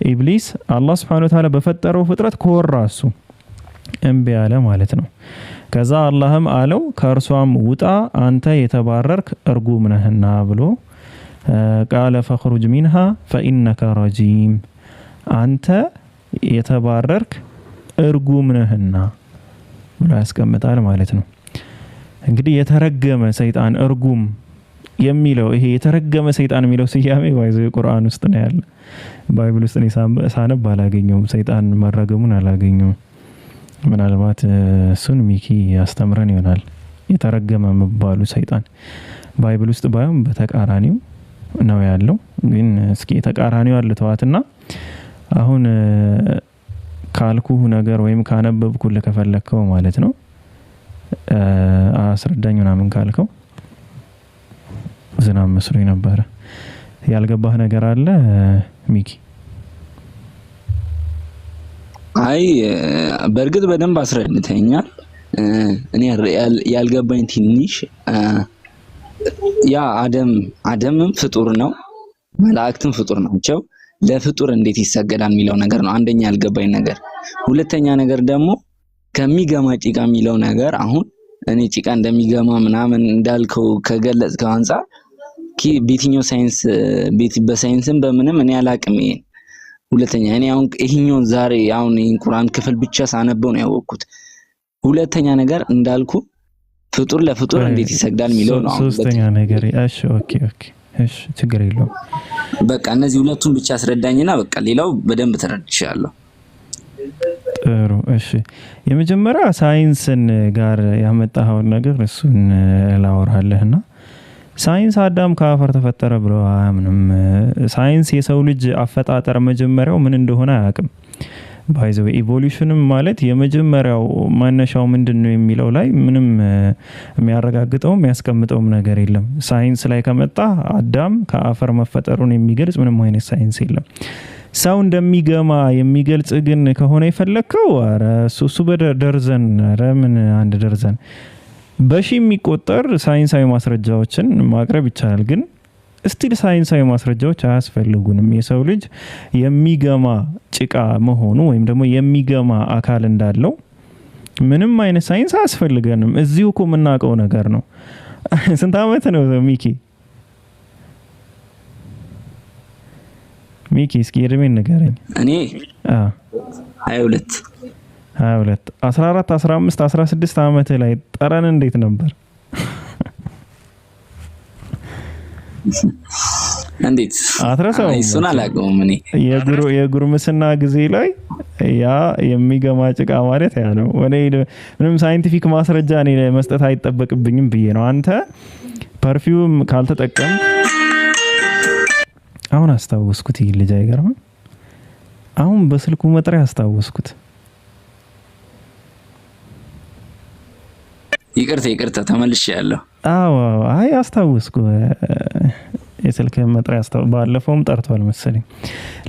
ኢብሊስ አላህ Subhanahu Wa Ta'ala በፈጠረው ፍጥረት ኮራ፣ እሱ እምቢ አለ ማለት ነው። ከዛ አላህም አለው ከእርሷም ውጣ አንተ የተባረርክ እርጉም ነህና ብሎ ቃለ ፈኽሩጅ ሚንሃ ፈኢነከ ረጂም፣ አንተ የተባረርክ እርጉም ነህና ብሎ ያስቀምጣል ማለት ነው። እንግዲህ የተረገመ ሰይጣን እርጉም የሚለው ይሄ የተረገመ ሰይጣን የሚለው ስያሜ ባይዘው ቁርአን ውስጥ ነው ያለ። ባይብል ውስጥ ነው ሳነብ አላገኘውም። ሰይጣን መረገሙን አላገኘውም። ምናልባት እሱን ሚኪ ያስተምረን ይሆናል። የተረገመ መባሉ ሰይጣን ባይብል ውስጥ ባይሆን በተቃራኒው ነው ያለው። ግን እስኪ ተቃራኒው አለ ተዋትና አሁን ካልኩ ነገር ወይም ካነበብኩልህ ከፈለከው ማለት ነው አስረዳኝ ምናምን ካልከው ዝናብ መስሎኝ ነበር። ያልገባህ ነገር አለ ሚኪ? አይ በእርግጥ በደንብ አስረድተኛል። እኔ ያልገባኝ ትንሽ ያ አደምም ፍጡር ነው፣ መላእክትም ፍጡር ናቸው። ለፍጡር እንዴት ይሰገዳል የሚለው ነገር ነው አንደኛ ያልገባኝ ነገር። ሁለተኛ ነገር ደግሞ ከሚገማ ጭቃ የሚለው ነገር አሁን እኔ ጭቃ እንደሚገማ ምናምን እንዳልከው ከገለጽከው አንፃር በየትኛው ሳይንስ በሳይንስም በምንም እኔ አላቅም ይሄን። ሁለተኛ እኔ አሁን ይሄኛውን ዛሬ አሁን ይሄን ቁርአን ክፍል ብቻ ሳነበው ነው ያወቅኩት። ሁለተኛ ነገር እንዳልኩ ፍጡር ለፍጡር እንዴት ይሰግዳል የሚለው ነው። ሶስተኛ ነገር እሺ ኦኬ እሺ ችግር የለውም። በቃ እነዚህ ሁለቱን ብቻ አስረዳኝና በቃ ሌላው በደንብ ተረድቻለሁ። ጥሩ እሺ። የመጀመሪያ ሳይንስን ጋር ያመጣው ነገር እሱን ላወራለህና ሳይንስ አዳም ከአፈር ተፈጠረ ብሎ አያምንም። ሳይንስ የሰው ልጅ አፈጣጠር መጀመሪያው ምን እንደሆነ አያውቅም። ባይዘው ኢቮሉሽንም ማለት የመጀመሪያው ማነሻው ምንድነው የሚለው ላይ ምንም የሚያረጋግጠው የሚያስቀምጠውም ነገር የለም። ሳይንስ ላይ ከመጣ አዳም ከአፈር መፈጠሩን የሚገልጽ ምንም አይነት ሳይንስ የለም። ሰው እንደሚገማ የሚገልጽ ግን ከሆነ የፈለከው አረ እሱ በደርዘን አረ ምን አንድ ደርዘን በሺ የሚቆጠር ሳይንሳዊ ማስረጃዎችን ማቅረብ ይቻላል። ግን ስቲል ሳይንሳዊ ማስረጃዎች አያስፈልጉንም። የሰው ልጅ የሚገማ ጭቃ መሆኑ ወይም ደግሞ የሚገማ አካል እንዳለው ምንም አይነት ሳይንስ አያስፈልገንም። እዚሁ እኮ የምናውቀው ነገር ነው። ስንት ዓመት ነው ሚኪ? እስኪ እድሜን ንገረኝ። እኔ 22 14 15 16 ዓመት ላይ ጠረን እንዴት ነበር? እንዴት አትረሳው? እሱን አላውቀውም እኔ። የጉርምስና ጊዜ ላይ ያ የሚገማ ጭቃ ማለት ያ ነው። እኔ ምንም ሳይንቲፊክ ማስረጃ እኔ መስጠት አይጠበቅብኝም ብዬ ነው። አንተ ፐርፊውም ካልተጠቀም አሁን አስታወስኩት። ይሄ ልጅ አይገርምም? አሁን በስልኩ መጥሪያ አስታወስኩት። ይቅርታ ተመልሼያለሁ። አዎ አይ አስታወስኩ። የስልክ መጥሪያ ባለፈውም ጠርቷል መሰለኝ።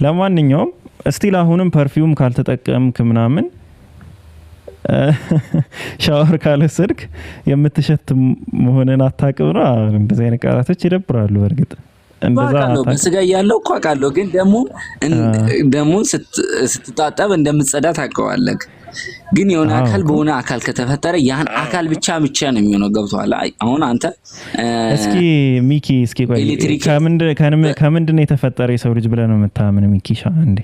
ለማንኛውም እስቲል አሁንም ፐርፊውም ካልተጠቀምክ ምናምን ሻወር ካልወሰድክ የምትሸት መሆንን አታውቅም ነው። እንደዚህ አይነት ቃላቶች ይደብራሉ። በእርግጥ እንደዛ በስጋ ያለው እኮ አውቃለሁ፣ ግን ደግሞ ስትታጠብ እንደምትጸዳ ታውቀዋለህ። ግን የሆነ አካል በሆነ አካል ከተፈጠረ ያን አካል ብቻ ነው የሚሆነው። ገብቶሃል? አሁን አንተ እስኪ ሚኪ እስኪ ቆይ ከምንድን ነው የተፈጠረ የሰው ልጅ ብለህ ነው የምታምን? ሚኪሻ እንዴ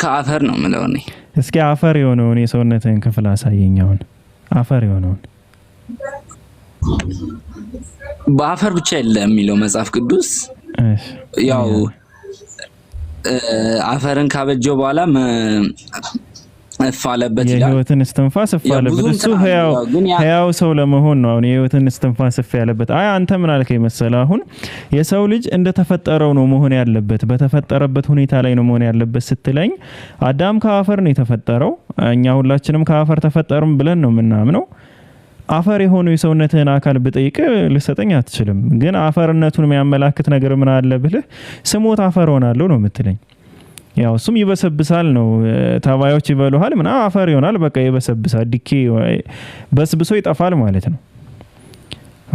ከአፈር ነው የምለው እኔ። እስኪ አፈር የሆነውን የሰውነትን ክፍል አሳየኝ። አሁን አፈር የሆነውን በአፈር ብቻ የለም የሚለው መጽሐፍ ቅዱስ። ያው አፈርን ካበጀው በኋላ እፋለበት ይላል። የህይወትን እስትንፋስ እፋለበት። እሱ ህያው ሰው ለመሆን ነው። አሁን የህይወትን እስትንፋስ እፋለበት። አይ አንተ ምን አልከኝ መሰለህ? አሁን የሰው ልጅ እንደተፈጠረው ነው መሆን ያለበት፣ በተፈጠረበት ሁኔታ ላይ ነው መሆን ያለበት ስትለኝ፣ አዳም ከአፈር ነው የተፈጠረው፣ እኛ ሁላችንም ከአፈር ተፈጠርን ብለን ነው የምናምነው። አፈር የሆነው የሰውነትህን አካል ብጠይቅ ልሰጠኝ አትችልም። ግን አፈርነቱን የሚያመላክት ነገር ምን አለ ብልህ ስሞት አፈር ሆናለሁ ነው የምትለኝ። ያው እሱም ይበሰብሳል ነው፣ ተባዮች ይበሉሃል ምና አፈር ይሆናል። በቃ ይበሰብሳል፣ ዲኬ በስብሶ ይጠፋል ማለት ነው።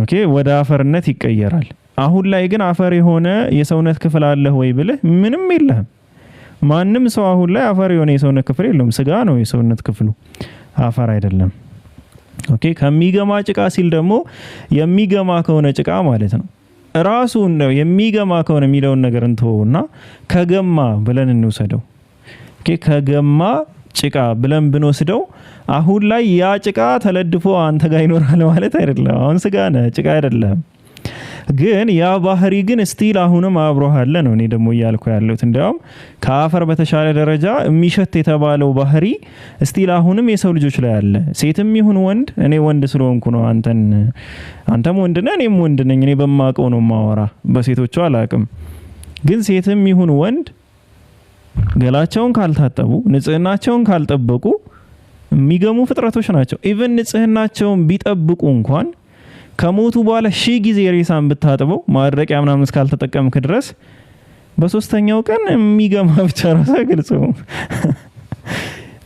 ኦኬ ወደ አፈርነት ይቀየራል። አሁን ላይ ግን አፈር የሆነ የሰውነት ክፍል አለ ወይ ብልህ ምንም የለህም። ማንም ሰው አሁን ላይ አፈር የሆነ የሰውነት ክፍል የለውም። ስጋ ነው የሰውነት ክፍሉ፣ አፈር አይደለም። ኦኬ ከሚገማ ጭቃ ሲል ደግሞ የሚገማ ከሆነ ጭቃ ማለት ነው ራሱ ነው። የሚገማ ከሆነ የሚለውን ነገር እንተውና ከገማ ብለን እንውሰደው። ኦኬ ከገማ ጭቃ ብለን ብንወስደው አሁን ላይ ያ ጭቃ ተለድፎ አንተ ጋር ይኖራል ማለት አይደለም። አሁን ስጋ ነህ፣ ጭቃ አይደለም። ግን ያ ባህሪ ግን ስቲል አሁንም አብሮሃለ ነው። እኔ ደግሞ እያልኩ ያለሁት እንዲያውም ከአፈር በተሻለ ደረጃ የሚሸት የተባለው ባህሪ ስቲል አሁንም የሰው ልጆች ላይ አለ። ሴትም ይሁን ወንድ፣ እኔ ወንድ ስለሆንኩ ነው አንተም ወንድ ነህ፣ እኔም ወንድ ነኝ። እኔ በማውቀው ነው ማወራ፣ በሴቶቹ አላውቅም። ግን ሴትም ይሁን ወንድ ገላቸውን ካልታጠቡ፣ ንጽህናቸውን ካልጠበቁ የሚገሙ ፍጥረቶች ናቸው። ኢቭን ንጽህናቸውን ቢጠብቁ እንኳን ከሞቱ በኋላ 1000 ጊዜ ሬሳን ብታጥበው ማድረቂያ ምናምን እስካልተጠቀምክ ድረስ በሶስተኛው ቀን የሚገማ ብቻ ራሱ አይገልጽም።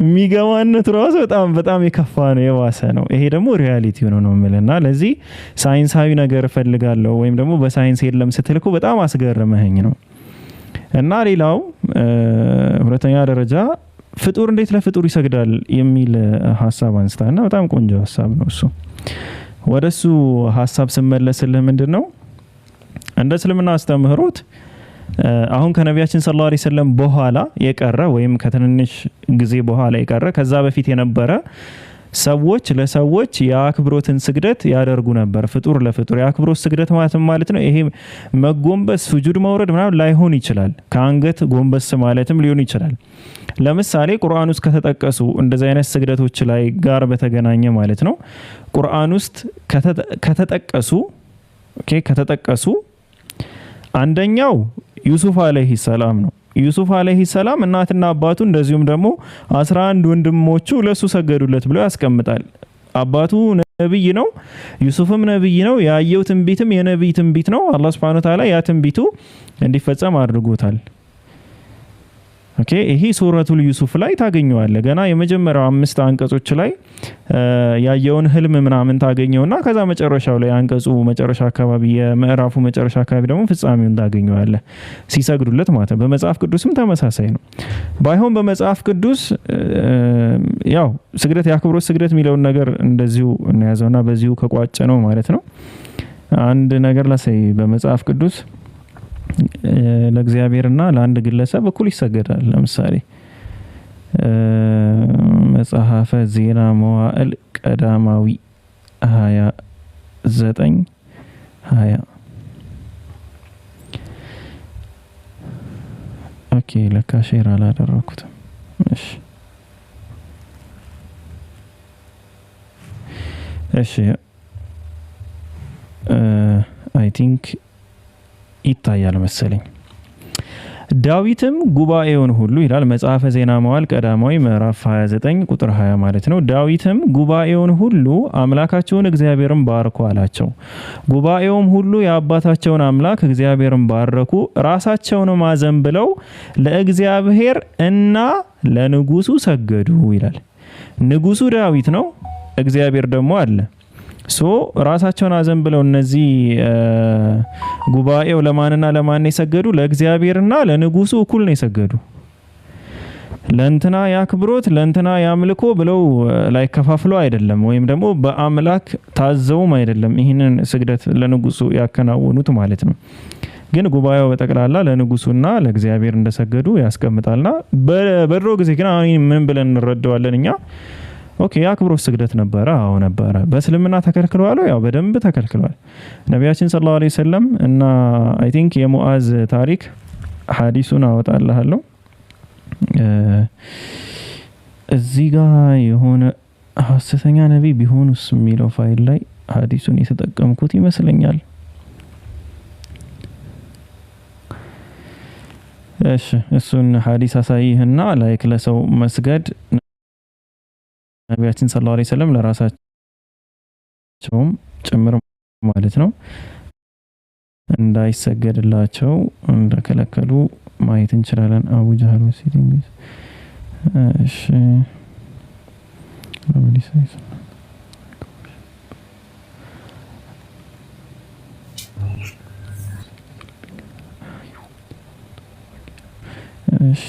የሚገማነት ራሱ በጣም የከፋ ነው፣ የዋሰ ነው። ይሄ ደግሞ ሪያሊቲ ነው የምልና ለዚህ ሳይንሳዊ ነገር እፈልጋለሁ ወይም ደግሞ በሳይንስ የለም ስትልኩ በጣም አስገረመኝ ነው። እና ሌላው ሁለተኛ ደረጃ ፍጡር እንዴት ለፍጡር ይሰግዳል የሚል ሐሳብ አንስታና በጣም ቆንጆ ሐሳብ ነው እሱ። ወደሱ ሐሳብ ስመለስልህ ምንድነው እንደ እስልምና አስተምህሮት አሁን ከነቢያችን ሰለላሁ ዐለይሂ ወሰለም በኋላ የቀረ ወይም ከትንንሽ ጊዜ በኋላ የቀረ ከዛ በፊት የነበረ ሰዎች ለሰዎች የአክብሮትን ስግደት ያደርጉ ነበር። ፍጡር ለፍጡር የአክብሮት ስግደት ማለት ነው። ይሄ መጎንበስ ሱጁድ መውረድ ምናምን ላይሆን ይችላል። ከአንገት ጎንበስ ማለትም ሊሆን ይችላል። ለምሳሌ ቁርአን ውስጥ ከተጠቀሱ እንደዚህ አይነት ስግደቶች ላይ ጋር በተገናኘ ማለት ነው ቁርአን ውስጥ ከተጠቀሱ አንደኛው ዩሱፍ አለይሂ ሰላም ነው። ዩሱፍ አለይሂ ሰላም እናትና አባቱ እንደዚሁም ደግሞ 11 ወንድሞቹ ለሱ ሰገዱለት ብሎ ያስቀምጣል። አባቱ ነብይ ነው፣ ዩሱፍም ነብይ ነው። ያየው ትንቢትም የነብይ ትንቢት ነው። አላህ Subhanahu Wa Ta'ala ያ ትንቢቱ እንዲፈጸም አድርጎታል። ኦኬ ይሄ ሱረቱል ዩሱፍ ላይ ታገኘዋለህ። ገና የመጀመሪያው 5 አንቀጾች ላይ ያየውን ህልም ምናምን ታገኘውና ከዛ መጨረሻው ላይ አንቀጹ መጨረሻ አካባቢ የምዕራፉ መጨረሻ አካባቢ ደግሞ ፍጻሜውን ታገኘዋለህ ሲሰግዱለት ማለት ነው። በመጽሐፍ ቅዱስም ተመሳሳይ ነው። ባይሆን በመጽሐፍ ቅዱስ ያው ስግደት የአክብሮት ስግደት የሚለውን ነገር እንደዚሁ እንያዘውና በዚሁ ከቋጨ ነው ማለት ነው። አንድ ነገር ላሳይ። በመጽሐፍ ቅዱስ ለእግዚአብሔርና ለአንድ ግለሰብ እኩል ይሰገዳል። ለምሳሌ መጽሐፈ ዜና መዋዕል ቀዳማዊ 29:20 ኦኬ ለካ ሼር አላደረኩትም። እሺ እሺ አይ ቲንክ ይታያል መሰለኝ። ዳዊትም ጉባኤውን ሁሉ ይላል መጽሐፈ ዜና መዋዕል ቀዳማዊ ምዕራፍ 29 ቁጥር 20 ማለት ነው። ዳዊትም ጉባኤውን ሁሉ አምላካቸውን እግዚአብሔርን ባርኩ አላቸው። ጉባኤውም ሁሉ የአባታቸውን አምላክ እግዚአብሔርን ባረኩ፣ ራሳቸውንም አዘንብለው ለእግዚአብሔር እና ለንጉሱ ሰገዱ ይላል። ንጉሱ ዳዊት ነው፣ እግዚአብሔር ደግሞ አለ። ሶ ራሳቸውን አዘንብለው እነዚህ ጉባኤው ለማንና ለማን የሰገዱ? ለእግዚአብሔርና ለንጉሱ እኩል ነው የሰገዱ። ለእንትና ያክብሮት ለእንትና ያምልኮ ብለው ላይ ከፋፍለው አይደለም፣ ወይም ደግሞ በአምላክ ታዘውም አይደለም ይህንን ስግደት ለንጉሱ ያከናወኑት ማለት ነው። ግን ጉባኤው በጠቅላላ ለንጉሱና ለእግዚአብሔር እንደሰገዱ ያስቀምጣልና በድሮ ጊዜ ግን አሁን ምን ብለን እንረዳዋለን እኛ? ኦኬ የአክብሮት ስግደት ነበረ። አዎ ነበረ። በእስልምና ተከልክሏል? ያው በደንብ ተከልክሏል። ነቢያችን ሰለላሁ ዐለይሂ ወሰለም እና አይ ቲንክ የሙዓዝ ታሪክ ሐዲሱን አወጣልሃለሁ። እዚህ ጋር የሆነ ሐሰተኛ ነብይ ቢሆኑስ የሚለው ፋይል ላይ ሐዲሱን የተጠቀምኩት ይመስለኛል። እሺ እሱን ሐዲስ አሳይህና ላይክ ለሰው መስገድ ነቢያችን ሰለላሁ ዐለይሂ ወሰለም ለራሳቸውም ጭምር ማለት ነው እንዳይሰገድላቸው እንደከለከሉ ማየት እንችላለን። አቡ ጀህል ወሲቲንግ እሺ እሺ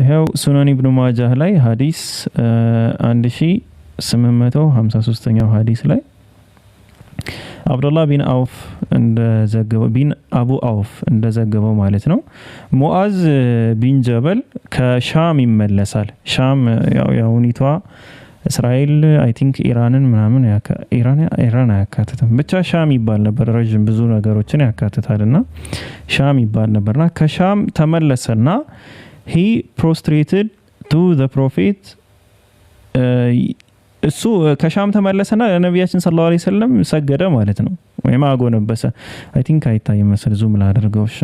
ይሄው ሱነን ኢብኑ ማጃህ ላይ ሐዲስ 1853ኛው ሐዲስ ላይ አብዱላህ ቢን አውፍ እንደዘገበው ቢን አቡ አውፍ እንደዘገበው ማለት ነው። ሙዓዝ ቢን ጀበል ከሻም ይመለሳል። ሻም ያው የአሁኒቷ እስራኤል አይ ቲንክ ኢራንን ምናምን ኢራን አያካትትም፣ ብቻ ሻም ይባል ነበር። ረጅም ብዙ ነገሮችን ያካትታልና ሻም ይባል ነበርና ከሻም ተመለሰና he prostrated to the prophet እሱ ከሻም ተመለሰና ለነቢያችን ሰለላሁ ዐለይሂ ወሰለም ሰገደ ማለት ነው፣ ወይም አጎነበሰ። አይ ቲንክ አይታይም መሰል ዙም ላድርገው። እሺ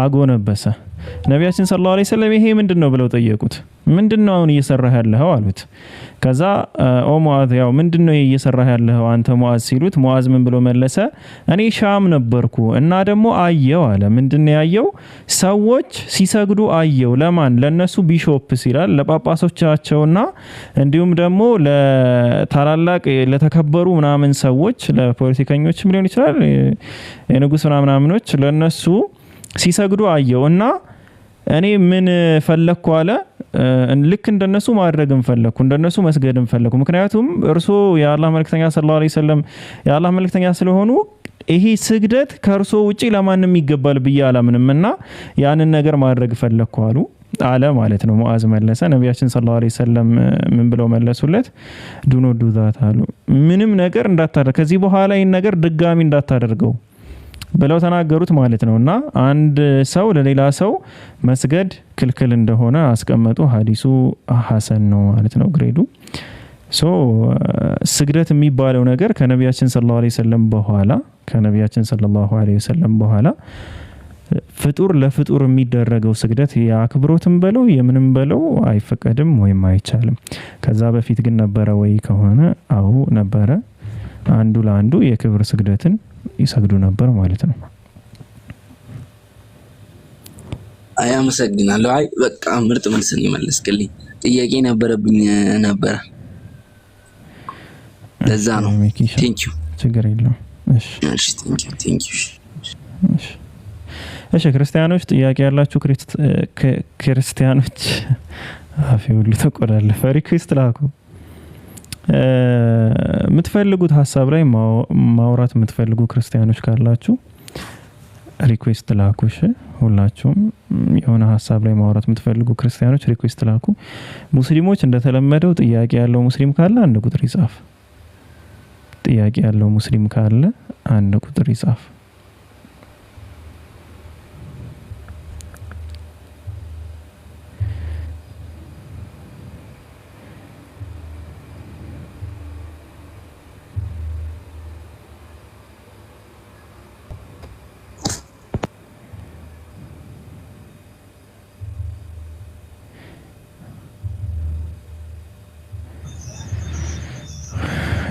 አጎነበሰ። ነቢያችን ሰለላሁ ዐለይሂ ወሰለም ይሄ ምንድነው ብለው ጠየቁት። ምንድነው አሁን እየሰራህ ያለኸው አሉት። ከዛ ኦ ሙዓዝ ያው ምንድነው እየሰራህ ያለኸው አንተ ሙዓዝ ሲሉት ሙዓዝ ምን ብሎ መለሰ? እኔ ሻም ነበርኩ እና ደግሞ አየው አለ። ምንድነው ያየው? ሰዎች ሲሰግዱ አየው። ለማን? ለነሱ ቢሾፕስ ይላል፣ ለጳጳሶቻቸውና እንዲሁም ደግሞ ለታላላቅ ለተከበሩ ምናምን ሰዎች፣ ለፖለቲከኞችም ሊሆን ይችላል፣ የንጉስ ምናምኖች ለነሱ ሲሰግዱ አየው እና እኔ ምን ፈለኩ አለ። ልክ እንደነሱ ማድረግን ፈለኩ፣ እንደነሱ መስገድን ፈለኩ። ምክንያቱም እርሱ የአላህ መልእክተኛ ሰለላሁ ዐለይሂ ወሰለም የአላህ መልእክተኛ ስለሆኑ ይሄ ስግደት ከእርሱ ውጪ ለማንም ይገባል ብዬ አላምንምና ያንን ነገር ማድረግ ፈለኩ አለ ማለት ነው። ሙዓዝ መለሰ። ነቢያችን ሰለላሁ ዐለይሂ ወሰለም ምን ብለው መለሱለት? ዱ ኖት ዱ ዛት አሉ። ምንም ነገር እንዳታደርግ፣ ከዚህ በኋላ ይሄን ነገር ድጋሚ እንዳታደርገው ብለው ተናገሩት ማለት ነውና አንድ ሰው ለሌላ ሰው መስገድ ክልክል እንደሆነ አስቀመጡ። ሐዲሱ ሐሰን ነው ማለት ነው ግሬዱ። ሶ ስግደት የሚባለው ነገር ከነቢያችን ሰለላሁ ዐለይሂ ወሰለም በኋላ ፍጡር ለፍጡር የሚደረገው ስግደት የአክብሮትም በለው የምንም በለው አይፈቀድም ወይም አይቻልም። ከዛ በፊት ግን ነበረ ወይ ከሆነ አዎ ነበረ። አንዱ ለአንዱ የክብር ስግደትን ይሰግዱ ነበር ማለት ነው። አይ አመሰግናለሁ። አይ በቃ ምርጥ መልስ ነው የመለስክልኝ። ጥያቄ ነበረብኝ ነበረ፣ ለዛ ነው። ቴንክ ዩ። ችግር የለውም። እሺ እሺ፣ ቴንክ ዩ። እሺ ክርስቲያኖች ጥያቄ ያላችሁ ክርስቲያኖች አፌ ሁሉ ተቆላለፈ። ሪኩዌስት ላኩ። የምትፈልጉት ሀሳብ ላይ ማውራት የምትፈልጉ ክርስቲያኖች ካላችሁ ሪኩዌስት ላኩሽ። ሁላችሁም የሆነ ሀሳብ ላይ ማውራት የምትፈልጉ ክርስቲያኖች ሪኩዌስት ላኩ። ሙስሊሞች እንደተለመደው ጥያቄ ያለው ሙስሊም ካለ አንድ ቁጥር ይጻፍ። ጥያቄ ያለው ሙስሊም ካለ አንድ ቁጥር ይጻፍ።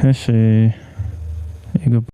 እሺ